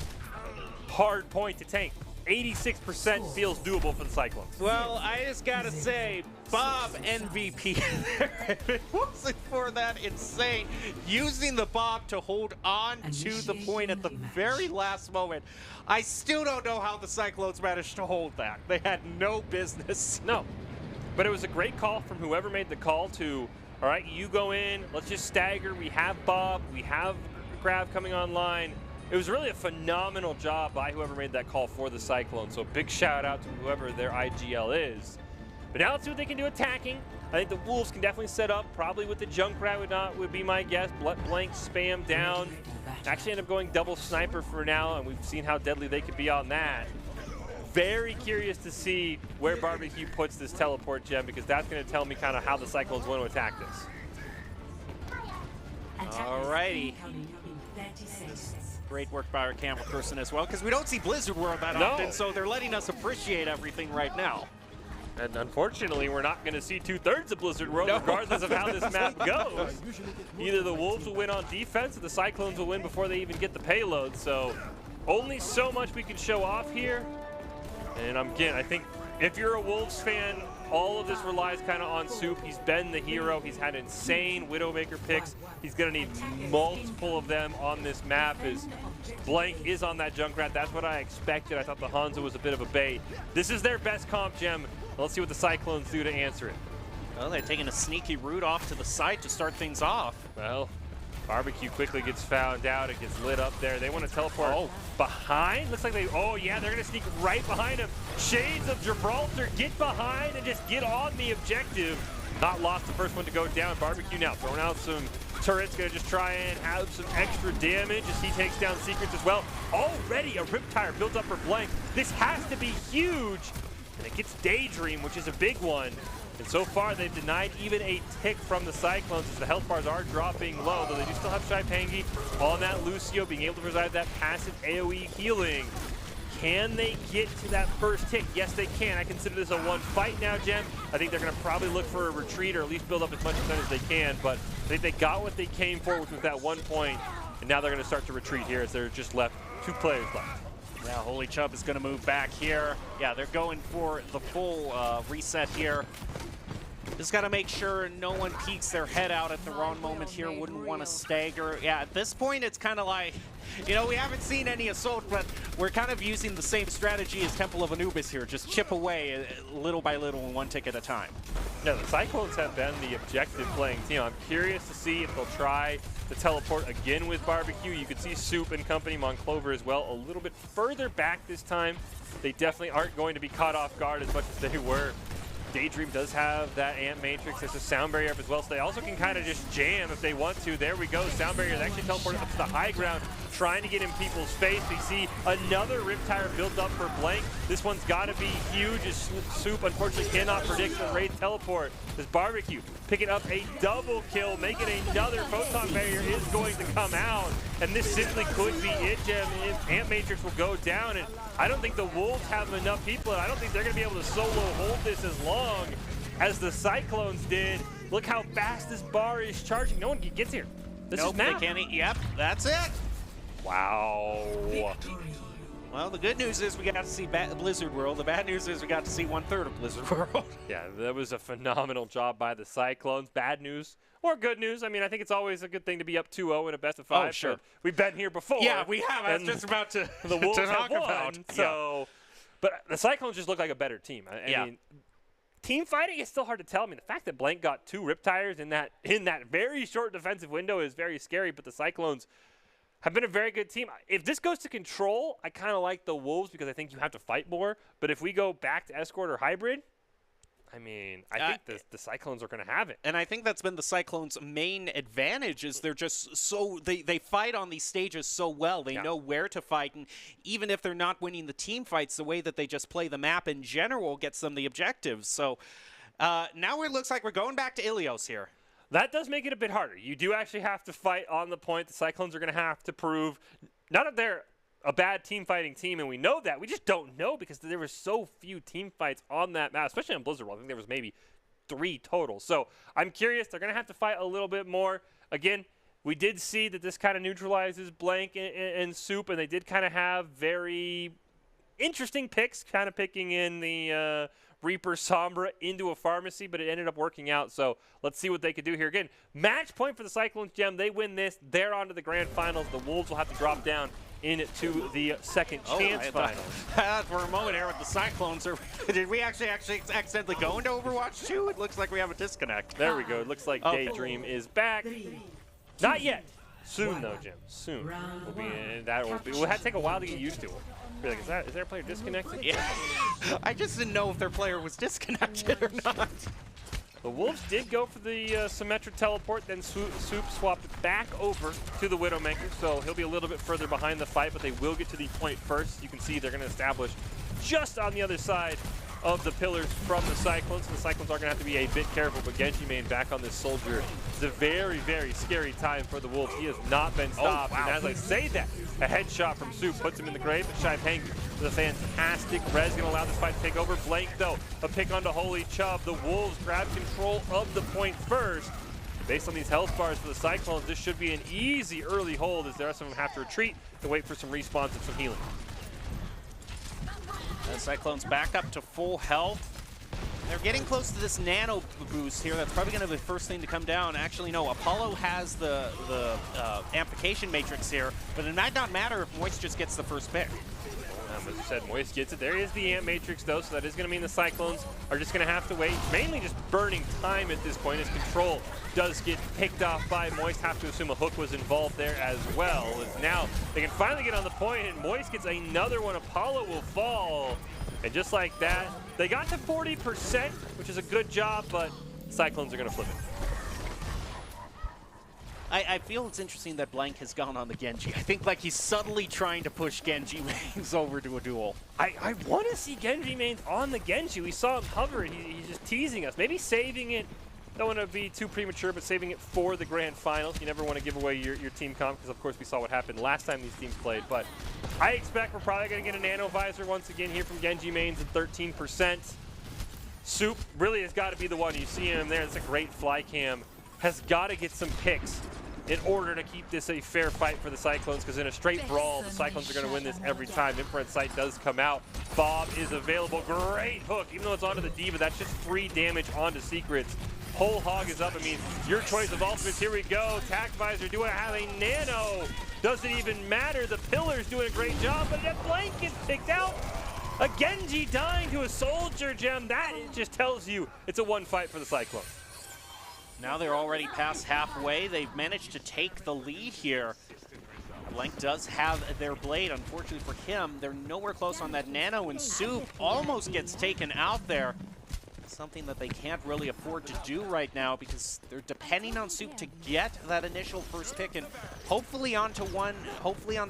hard point to tank. 86% feels doable for the Cyclones. Well, I just gotta say, Bob MVP there. If it wasn't for that insane using the Bob to hold on to the point at the very last moment, I still don't know how the Cyclones managed to hold that. They had no business. No, but it was a great call from whoever made the call to, all right, you go in, let's just stagger. We have Bob, we have Grav coming online. It was really a phenomenal job by whoever made that call for the Cyclones. So big shout out to whoever their IGL is. But now let's see what they can do attacking. I think the Wolves can definitely set up, probably with the Junkrat would be my guess. Blank spam down. Actually end up going double sniper for now, and we've seen how deadly they could be on that. Very curious to see where Barbecue puts this teleport gem, because that's going to tell me kind of how the Cyclones want to attack this. Alrighty. Great work by our camera person as well, because we don't see Blizzard World that often, so they're letting us appreciate everything right now. And unfortunately, we're not going to see 2/3 of Blizzard World, regardless of how this map goes. Either the Wolves will win on defense, or the Cyclones will win before they even get the payload. So only so much we can show off here. And again, I think if you're a Wolves fan, all of this relies kind of on Soup. He's been the hero. He's had insane Widowmaker picks. He's going to need multiple of them on this map. As Blank is on that Junkrat. That's what I expected. I thought the Hanzo was a bit of a bait. This is their best comp gem. Let's see what the Cyclones do to answer it. Well, they're taking a sneaky route off to the side to start things off. Well, Barbecue quickly gets found out. It gets lit up there. They want to teleport behind. Looks like they're going to sneak right behind him. Shades of Gibraltar, get behind and just get on the objective. Not lost the first one to go down. Barbecue now throwing out some turrets. Going to just try and have some extra damage as he takes down Secrets as well. Already a Riptire built up for Blank. This has to be huge. And it gets Daydream, which is a big one. And so far, they've denied even a tick from the Cyclones as the health bars are dropping low, though they do still have Shai Pangi on that Lucio, being able to provide that passive AoE healing. Can they get to that first tick? Yes, they can. I consider this a one fight now, Gem. I think they're going to probably look for a retreat or at least build up as much percent as they can, but I think they got what they came for, which was that 1 point, and now they're going to start to retreat here as they're just left 2 players left. Yeah, Holy Chubb is going to move back here. Yeah, they're going for the full reset here. Just got to make sure no one peeks their head out at the wrong moment here. Wouldn't want to stagger. Yeah, at this point, it's kind of like, you know, we haven't seen any assault, but we're kind of using the same strategy as Temple of Anubis here. Just chip away little by little, one tick at a time. Yeah, the Cyclones have been the objective playing team. I'm curious to see if they'll try to teleport again with Barbecue. You could see Soup and company, Monclover as well, a little bit further back this time. They definitely aren't going to be caught off guard as much as they were. Daydream does have that Ant Matrix. There's a Sound Barrier up as well, so they also can kind of just jam if they want to. There we go, Sound Barrier. They actually teleported up to the high ground, trying to get in people's face. We see another Riptire built up for Blank. This one's got to be huge, as Soup unfortunately cannot predict the Wraith teleport. This Barbecue picking up a double kill, making another Photon Barrier is going to come out, and this simply could be it, Gem. Ant Matrix will go down, and I don't think the Wolves have enough people, and I don't think they're going to be able to solo hold this as long as the Cyclones did. Look how fast this bar is charging. No one gets here. This is now. They can't. Yep, that's it. Wow. Well, the good news is we got to see Blizzard World. The bad news is we got to see 1/3 of Blizzard World. Yeah, that was a phenomenal job by the Cyclones. Bad news or good news. I mean, I think it's always a good thing to be up 2-0 in a best of 5. Oh, sure. We've been here before. Yeah, we have. I was just about to, the Wolves to talk have won, about. So, but the Cyclones just look like a better team. I mean, team fighting is still hard to tell. I mean, the fact that Blank got 2 Riptires in that very short defensive window is very scary, but the Cyclones have been a very good team. If this goes to Control, I kind of like the Wolves because I think you have to fight more. But if we go back to Escort or Hybrid, I mean, I think the Cyclones are going to have it. And I think that's been the Cyclones' main advantage is they're just so they fight on these stages so well. They know where to fight, and even if they're not winning the team fights, the way that they just play the map in general gets them the objectives. So now it looks like we're going back to Ilios here. That does make it a bit harder. You do actually have to fight on the point. The Cyclones are going to have to prove not that they're a bad team fighting team, and we know that. We just don't know because there were so few team fights on that map, especially on Blizzard World. I think there was maybe 3 total. So I'm curious. They're going to have to fight a little bit more. Again, we did see that this kind of neutralizes Blank and Soup, and they did kind of have very interesting picks, kind of picking in the Reaper Sombra into a pharmacy, but it ended up working out. So let's see what they could do here. Again, match point for the Cyclones, Gem. They win this. They're on to the grand finals. The Wolves will have to drop down into the second chance finals. For a moment here with the Cyclones, did we actually accidentally go into Overwatch 2? It looks like we have a disconnect. There we go. It looks like Daydream is back. Not yet. Soon, though, Jim. Soon. We'll have to take a while to get used to it. Be like, is there a player disconnected? Yeah. I just didn't know if their player was disconnected or not. The Wolves did go for the Symmetra teleport, then Soup swapped it back over to the Widowmaker, so he'll be a little bit further behind the fight, but they will get to the point first. You can see they're going to establish just on the other side of the pillars from the Cyclones. The Cyclones are going to have to be a bit careful, but Genji main back on this soldier. It's a very, very scary time for the Wolves. He has not been stopped, and as I say that, a headshot from Soup puts him in the grave, but Shai Peng with a fantastic res going to allow this fight to take over. Blank, though, a pick onto Holy Chubb. The Wolves grab control of the point first. Based on these health bars for the Cyclones, this should be an easy early hold as the rest of them have to retreat and wait for some respawns and some healing. The Cyclones back up to full health. They're getting close to this nano boost here. That's probably going to be the first thing to come down. Actually, no, Apollo has the amplification matrix here, but it might not matter if Moist just gets the first pick. As you said, Moist gets it. There is the Ant Matrix, though, so that is going to mean the Cyclones are just going to have to wait. Mainly just burning time at this point as Control does get picked off by Moist. Have to assume a hook was involved there as well. As now they can finally get on the point, and Moist gets another one. Apollo will fall. And just like that, they got to 40%, which is a good job, but Cyclones are going to flip it. I feel it's interesting that Blank has gone on the Genji. I think like he's subtly trying to push Genji mains over to a duel. I want to see Genji mains on the Genji. We saw him hover it. He's just teasing us. Maybe saving it. Don't want to be too premature, but saving it for the grand finals. You never want to give away your team comp because, of course, we saw what happened last time these teams played. But I expect we're probably going to get a Nano Visor once again here from Genji mains at 13%. Soup really has got to be the one. You see him there. It's a great fly cam. Has got to get some picks in order to keep this a fair fight for the Cyclones, because in a straight brawl, the Cyclones are going to win this every time. Infrared Sight does come out. Bob is available. Great hook. Even though it's onto the Diva, that's just 3 damage onto Secrets. Whole Hog is up. I mean, your choice of ultimates. Here we go. Tac Visor, do I have a Nano? Doesn't even matter. The Pillar's doing a great job, but that Blank gets picked out. A Genji dying to a Soldier Gem. That just tells you it's a one fight for the Cyclones. Now they're already past halfway. They've managed to take the lead here. Blank does have their blade. Unfortunately for him, they're nowhere close on that Nano, and Soup almost gets taken out there. Something that they can't really afford to do right now because they're depending on Soup to get that initial first pick and hopefully onto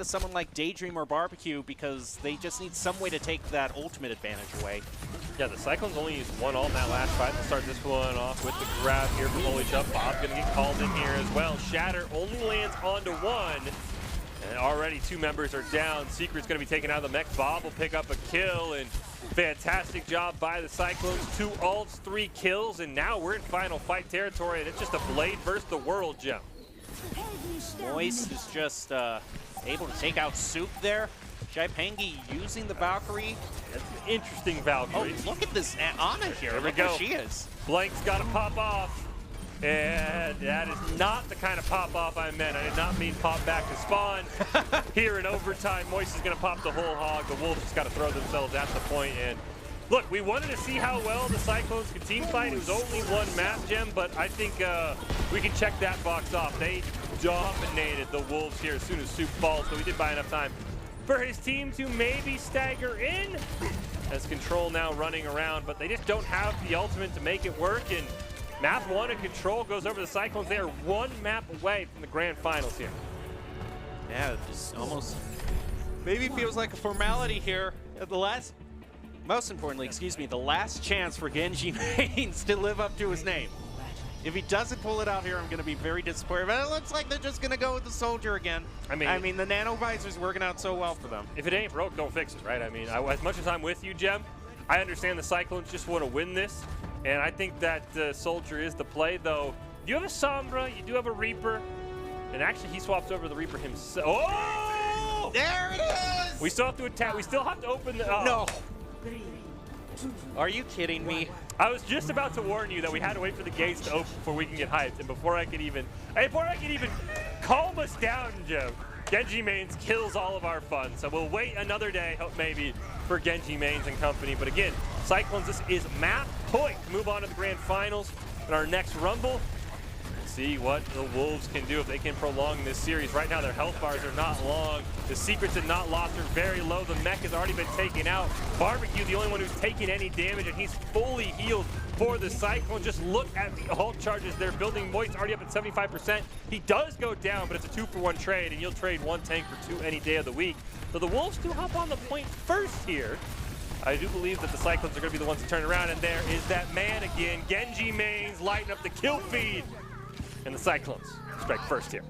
someone like Daydream or Barbecue, because they just need some way to take that ultimate advantage away. Yeah, the Cyclones only used 1 ult in that last fight. They'll start this one off with the grab here from Holy Chubb. Bob's going to get called in here as well. Shatter only lands onto 1. And already 2 members are down. Secret's going to be taken out of the mech. Bob will pick up a kill, and fantastic job by the Cyclones. 2 ults, 3 kills, and now we're in final fight territory, and it's just a blade versus the world, Gem. Moist is just able to take out Soup there. Jaipangi using the Valkyrie. That's an interesting Valkyrie. Oh, look at this Ana here. There we look go. where she is. Blank's got to pop off. And that is not the kind of pop-off I meant. I did not mean pop back to spawn. Here in overtime, Moist is going to pop the whole hog. The Wolves just got to throw themselves at the point. And look, we wanted to see how well the Cyclones could team fight. It was only 1 map, Gem, but I think we can check that box off. They dominated the Wolves here as soon as Soup falls, so we did buy enough time for his team to maybe stagger in. As Control now running around, but they just don't have the ultimate to make it work. And map 1 and Control goes over the Cyclones. They are 1 map away from the grand finals here. Yeah, it just almost maybe feels like a formality here. Most importantly, excuse me, the last chance for Genji Mains to live up to his name. If he doesn't pull it out here, I'm going to be very disappointed. But it looks like they're just going to go with the Soldier again. I mean, the Nano Visor's working out so well for them. If it ain't broke, don't fix it, right? I mean, as much as I'm with you, Gem, I understand the Cyclones just want to win this. And I think that Soldier is the play, though. You have a Sombra, you do have a Reaper. And actually, he swaps over the Reaper himself. Oh! There it is! We still have to attack. We still have to open the... No. Are you kidding me? I was just about to warn you that we had to wait for the gates to open before we can get hyped. And before I could even calm us down, Joe, Genji Mains kills all of our fun. So we'll wait another day, hope maybe, for Genji Mains and company. But again, Cyclones, this is map point to move on to the grand finals in our next Rumble. See what the Wolves can do if they can prolong this series. Right now, their health bars are not long. The Secrets have not lost are very low. The mech has already been taken out. Barbecue, the only one who's taken any damage, and he's fully healed for the Cyclone. Just look at the ult charges they're building. Moist already up at 75%. He does go down, but it's a 2-for-1 trade, and you'll trade 1 tank for 2 any day of the week. So the Wolves do hop on the point first here. I do believe that the Cyclones are going to be the ones to turn around, and there is that man again. Genji Mains lighting up the kill feed. And the Cyclones strike first here.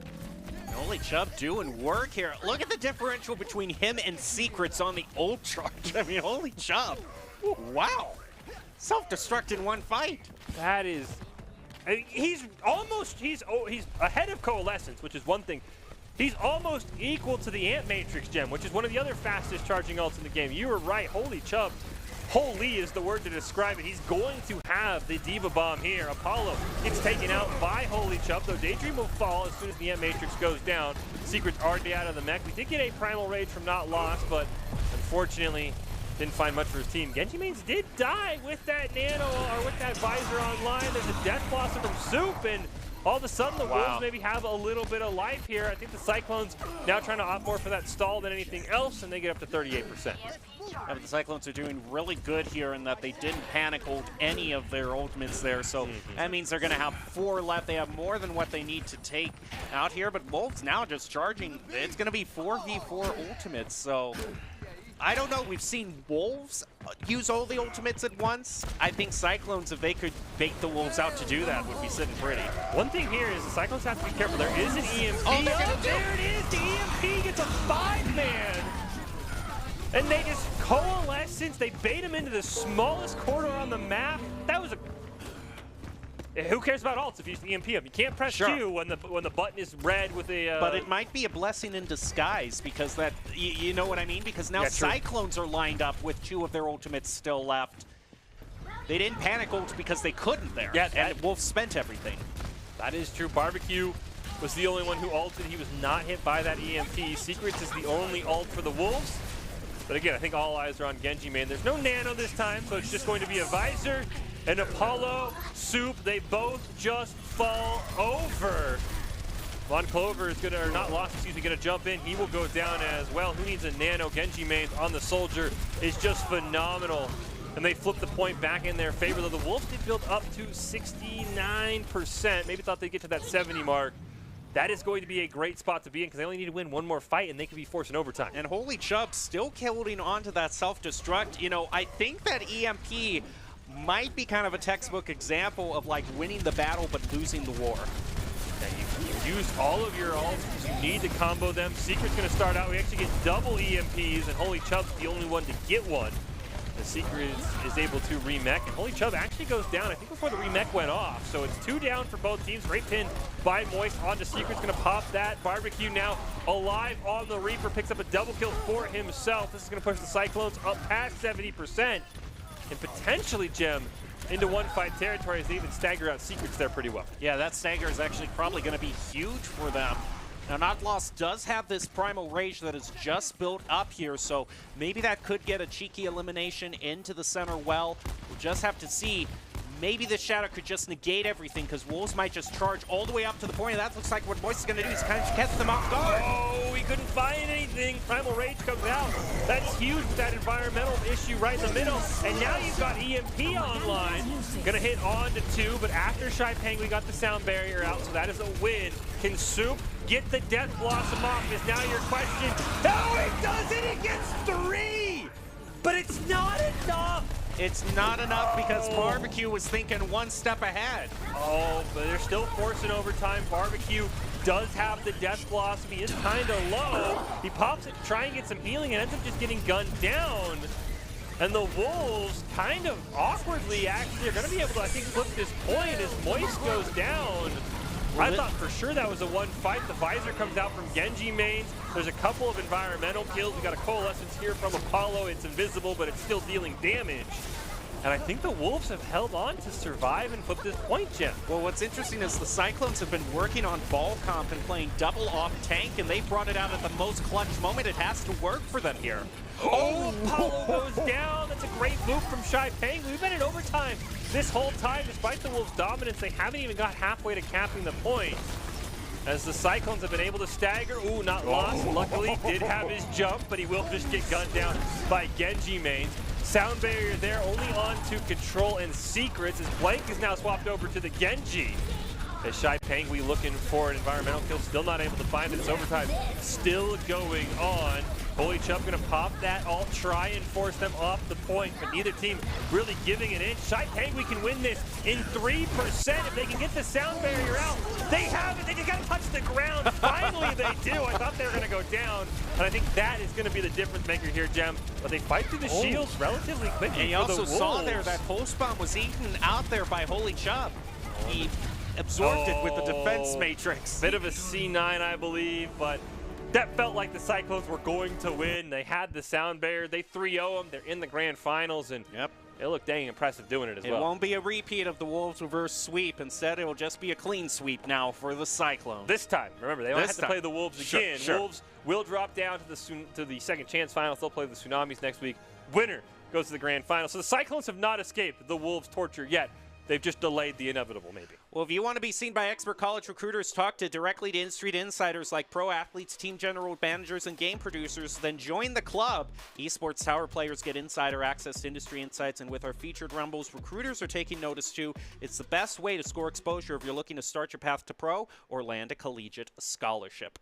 Holy Chubb doing work here. Look at the differential between him and Secrets on the ult charge. I mean, holy Chubb. Wow. Self-destruct in 1 fight. That is... He's ahead of Coalescence, which is one thing. He's almost equal to the Ant Matrix Gem, which is one of the other fastest charging ults in the game. You were right. Holy Chubb. Holy is the word to describe it. He's going to have the Diva Bomb here. Apollo gets taken out by Holy Chubb, though Daydream will fall as soon as the Ant Matrix goes down. Secret's already out of the mech. We did get a Primal Rage from Not Lost, but unfortunately didn't find much for his team. Genji Mains did die with that Nano, or with that Visor online. There's a Death Blossom from Soup, and all of a sudden the Wolves maybe have a little bit of life here. I think the Cyclones now trying to opt more for that stall than anything else, and they get up to 38%. Yeah, but the Cyclones are doing really good here in that they didn't panic hold any of their ultimates there, so that means they're going to have 4 left. They have more than what they need to take out here, but Wolves now just charging. It's going to be 4v4 ultimates, so I don't know. We've seen Wolves use all the ultimates at once. I think Cyclones, if they could bait the Wolves out to do that, would be sitting pretty. One thing here is the Cyclones have to be careful. There is an EMP. Oh, there it is. The EMP gets a 5-man. And they just coalesce since they bait him into the smallest corner on the map. That was Who cares about ults if you EMP them? You can't press Q when the button is red with a. But it might be a blessing in disguise because that you know what I mean? Because now Cyclones are lined up with 2 of their ultimates still left. They didn't panic ult because they couldn't there. Yeah, and Wolf spent everything. That is true. Barbecue was the only one who ulted. He was not hit by that EMP. Secrets is the only ult for the Wolves. But again, I think all eyes are on Genji main. There's no Nano this time, so it's just going to be a Visor and Apollo, Soup. They both just fall over. Von Clover is going to, or not Lost, excuse me, going to jump in. He will go down as well. Who needs a Nano? Genji main on the Soldier is just phenomenal. And they flip the point back in their favor, though the Wolves did build up to 69%. Maybe thought they'd get to that 70 mark. That is going to be a great spot to be in because they only need to win one more fight and they could be forcing overtime. And Holy Chubb still holding on to that self-destruct. You know, I think that EMP might be kind of a textbook example of like winning the battle but losing the war. Yeah, you used all of your ults because you need to combo them. Secret's going to start out. We actually get double EMPs and Holy Chubb's the only one to get one. The Secret is able to remech, and Holy Chubb actually goes down, I think, before the remech went off. So it's 2 down for both teams. Great pin by Moist onto Secret's going to pop that. Barbecue now alive on the Reaper, picks up a double kill for himself. This is going to push the Cyclones up past 70% and potentially, Gem, into one-fight territory as they even stagger out Secrets there pretty well. Yeah, that stagger is actually probably going to be huge for them. Now, Not Lost does have this Primal Rage that is just built up here, so maybe that could get a cheeky elimination into the center well. We'll just have to see. Maybe the Shadow could just negate everything because Wolves might just charge all the way up to the point, and that looks like what Moist is going to do is kind of catch them off guard. Oh, he couldn't find anything. Primal Rage comes out. That's huge with that environmental issue right in the middle. And now you've got EMP online. Going to hit on to 2, but after Shy Pang, we got the sound barrier out, so that is a win. Can Soup get the Death Blossom off is now your question. No, he doesn't! He gets 3! But it's not enough! It's not enough because Barbecue was thinking one step ahead. Oh, but they're still forcing overtime. Barbecue does have the Death Blossom. He is kind of low. He pops it to try and get some healing and ends up just getting gunned down. And the Wolves kind of awkwardly actually are going to be able to, I think, flip this point as Moist goes down. I thought for sure that was a one fight. The Visor comes out from Genji mains. There's a couple of environmental kills. We got a Coalescence here from Apollo. It's invisible, but it's still dealing damage. And I think the Wolves have held on to survive and flip this point, Jim. Well, what's interesting is the Cyclones have been working on ball comp and playing double off tank, and they brought it out at the most clutch moment. It has to work for them here. Oh, Apollo goes down. That's a great move from Shy Pang. We've been in overtime this whole time. Despite the Wolves' dominance, they haven't even got halfway to capping the point. As the Cyclones have been able to stagger. Ooh, Not Lost. Luckily, did have his jump, but he will just get gunned down by Genji mains. Sound barrier there, only on to Control and Secrets, as Blank is now swapped over to the Genji. As Shy Pang, we looking for an environmental kill, still not able to find it. It's overtime still going on. Holy Chubb gonna pop that ult, try and force them off the point, but neither team really giving it in. Shy Pang, we can win this in 3% if they can get the sound barrier out. They have it, they just gotta touch the ground. Finally they do. I thought they were gonna go down, and I think that is gonna be the difference maker here, Gem. But they fight through the shields relatively quickly. And you also saw there that post bomb was eaten out there by Holy Chubb. He absorbed it with the defense matrix. Bit of a C9, I believe, but that felt like the Cyclones were going to win. They had the sound barrier. They 3-0 them. They're in the grand finals, and they look dang impressive doing it as well. It won't be a repeat of the Wolves reverse sweep. Instead, it will just be a clean sweep now for the Cyclones. This time, remember, they don't have to play the Wolves again. Sure. Wolves will drop down to the second chance finals. They'll play the Tsunamis next week. Winner goes to the grand final. So the Cyclones have not escaped the Wolves' torture yet. They've just delayed the inevitable, maybe. Well, if you want to be seen by expert college recruiters, talk to directly to industry insiders like pro athletes, team general managers, and game producers, then join the club. Esports Tower players get insider access to industry insights, and with our featured Rumbles, recruiters are taking notice too. It's the best way to score exposure if you're looking to start your path to pro or land a collegiate scholarship.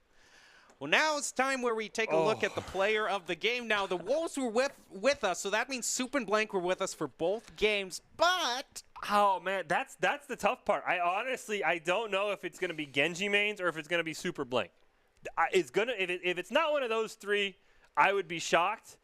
Well, now it's time where we take a look at the player of the game. Now, the Wolves were with us, so that means Soup and Blank were with us for both games, but... Oh, man, that's the tough part. I don't know if it's going to be Genji mains or if it's going to be Super Blank. If it's not one of those three, I would be shocked.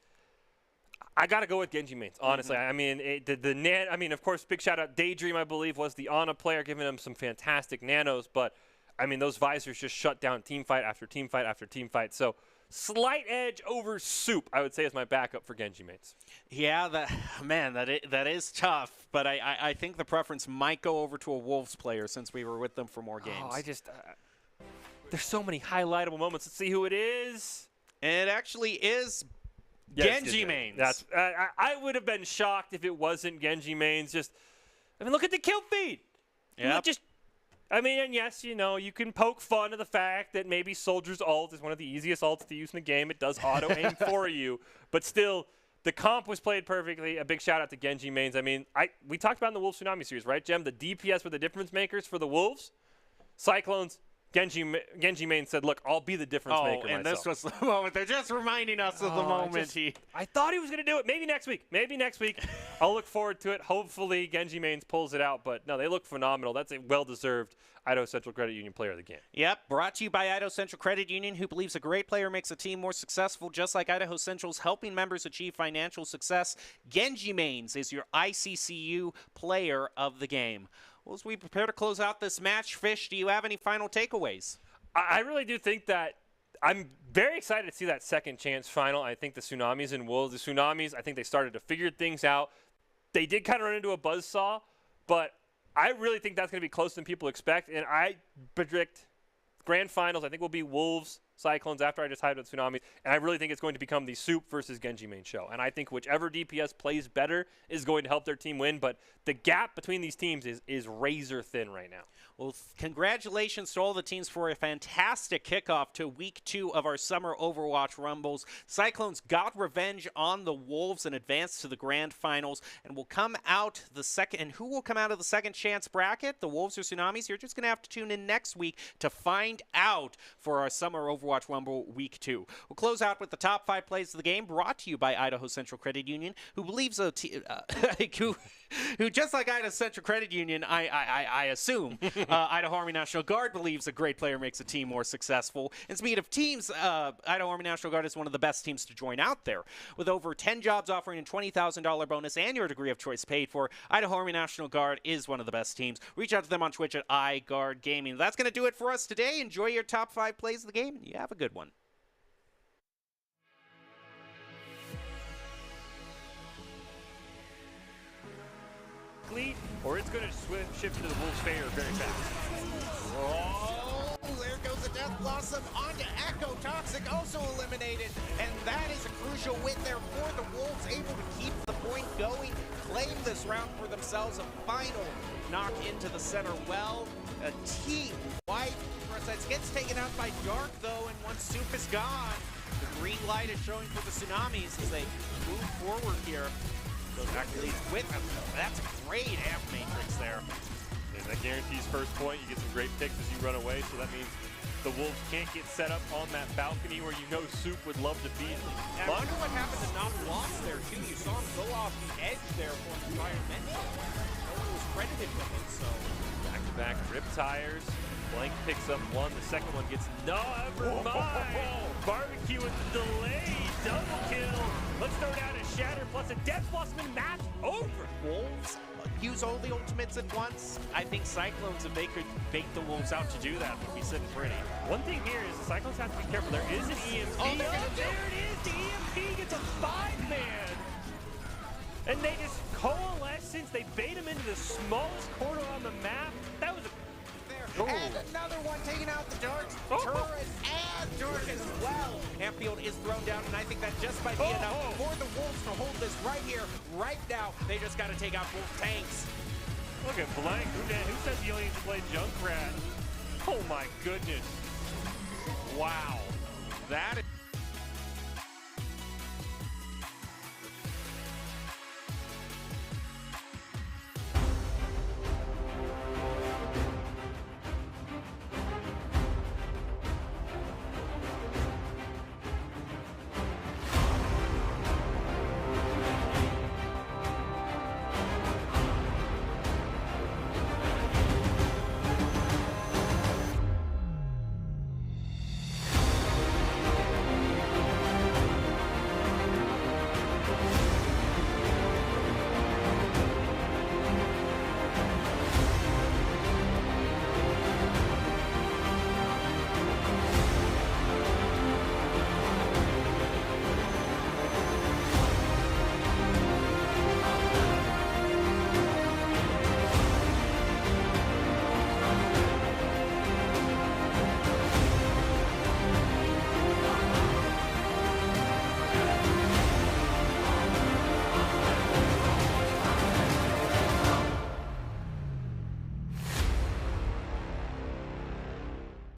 I got to go with Genji mains, honestly. I mean, of course, big shout out Daydream, I believe, was the Ana player, giving him some fantastic nanos. But, I mean, those visors just shut down team fight after team fight after team fight. So, slight edge over Soup, I would say, is my backup for Genji mains. Yeah, that is tough. But I think the preference might go over to a Wolves player since we were with them for more games. Oh, there's so many highlightable moments. Let's see who it is. And it actually is Genji mains. I would have been shocked if it wasn't Genji mains. Look at the kill feed. Yeah. And yes, you can poke fun at the fact that maybe Soldier's ult is one of the easiest ults to use in the game. It does auto aim for you, but still, the comp was played perfectly. A big shout out to Genji mains. I mean, we talked about in the Wolves Tsunami series, right, Jem? The DPS were the difference makers for the Wolves. Cyclones. Genji main said, look, I'll be the difference maker and myself. This was the moment. They're just reminding us of the moment. I thought he was going to do it. Maybe next week. I'll look forward to it. Hopefully, Genji mains pulls it out. But, no, they look phenomenal. That's a well-deserved Idaho Central Credit Union player of the game. Yep, brought to you by Idaho Central Credit Union, who believes a great player makes a team more successful, just like Idaho Central's helping members achieve financial success. Genji mains is your ICCU player of the game. Well, as we prepare to close out this match, Fish, do you have any final takeaways? I really do think that I'm very excited to see that second chance final. I think the Tsunamis and Wolves, the Tsunamis, I think they started to figure things out. They did kind of run into a buzzsaw, but I really think that's going to be closer than people expect. And I predict grand finals, I think, will be Wolves, Cyclones after I decided with Tsunamis. And I really think it's going to become the Soup versus Genji main show. And I think whichever DPS plays better is going to help their team win. But the gap between these teams is razor thin right now. Well, congratulations to all the teams for a fantastic kickoff to Week 2 of our Summer Overwatch Rumbles. Cyclones got revenge on the Wolves and advanced to the Grand Finals, and will come out the second. And who will come out of the second chance bracket? The Wolves or Tsunamis? You're just going to have to tune in next week to find out for our Summer Overwatch Rumble Week 2. We'll close out with the top 5 plays of the game, brought to you by Idaho Central Credit Union, who believes who just like Idaho Central Credit Union, I assume. Idaho Army National Guard believes a great player makes a team more successful. And speaking of teams, Idaho Army National Guard is one of the best teams to join out there. With over 10 jobs offering a $20,000 bonus and your degree of choice paid for, Idaho Army National Guard is one of the best teams. Reach out to them on Twitch at iGuard Gaming. That's going to do it for us today. Enjoy your top 5 plays of the game, and you have a good one. Or it's going to shift to the Wolves' favor very fast. Oh, there goes the Death Blossom onto Echo. Toxic also eliminated, and that is a crucial win there for the Wolves, able to keep the point going, claim this round for themselves. A final knock into the center. Well, a team wide presence gets taken out by Dark, though, and once Soup is gone, the green light is showing for the Tsunamis as they move forward here. Those accolades with them. That's a great amp matrix there. And that guarantees first point. You get some great picks as you run away, so that means the Wolves can't get set up on that balcony where Soup would love to be. I wonder what happened to not lost there, too. You saw him go off the edge there for environmental. No one was credited with it, so. Back-to-back rip tires. Blank picks up one. The second one gets never mind. Barbecue with the delay. Double kill. Let's throw down a Shatter plus a Death Blossom and match over. Wolves use all the ultimates at once. I think Cyclones, if they could bait the Wolves out to do that, would be sitting pretty. One thing here is the Cyclones have to be careful. There is an EMP. Oh, there it is. The EMP gets a 5-man. And they just coalescence. They bait him into the smallest corner on the map. That was a And another one taking out the Darks, turret, and Dark as well. Ampfield is thrown down, and I think that just might be enough for the Wolves to hold this right here, right now. They just got to take out both tanks. Look at Blank. Who says he only needs to play Junkrat? Oh my goodness. Wow. That is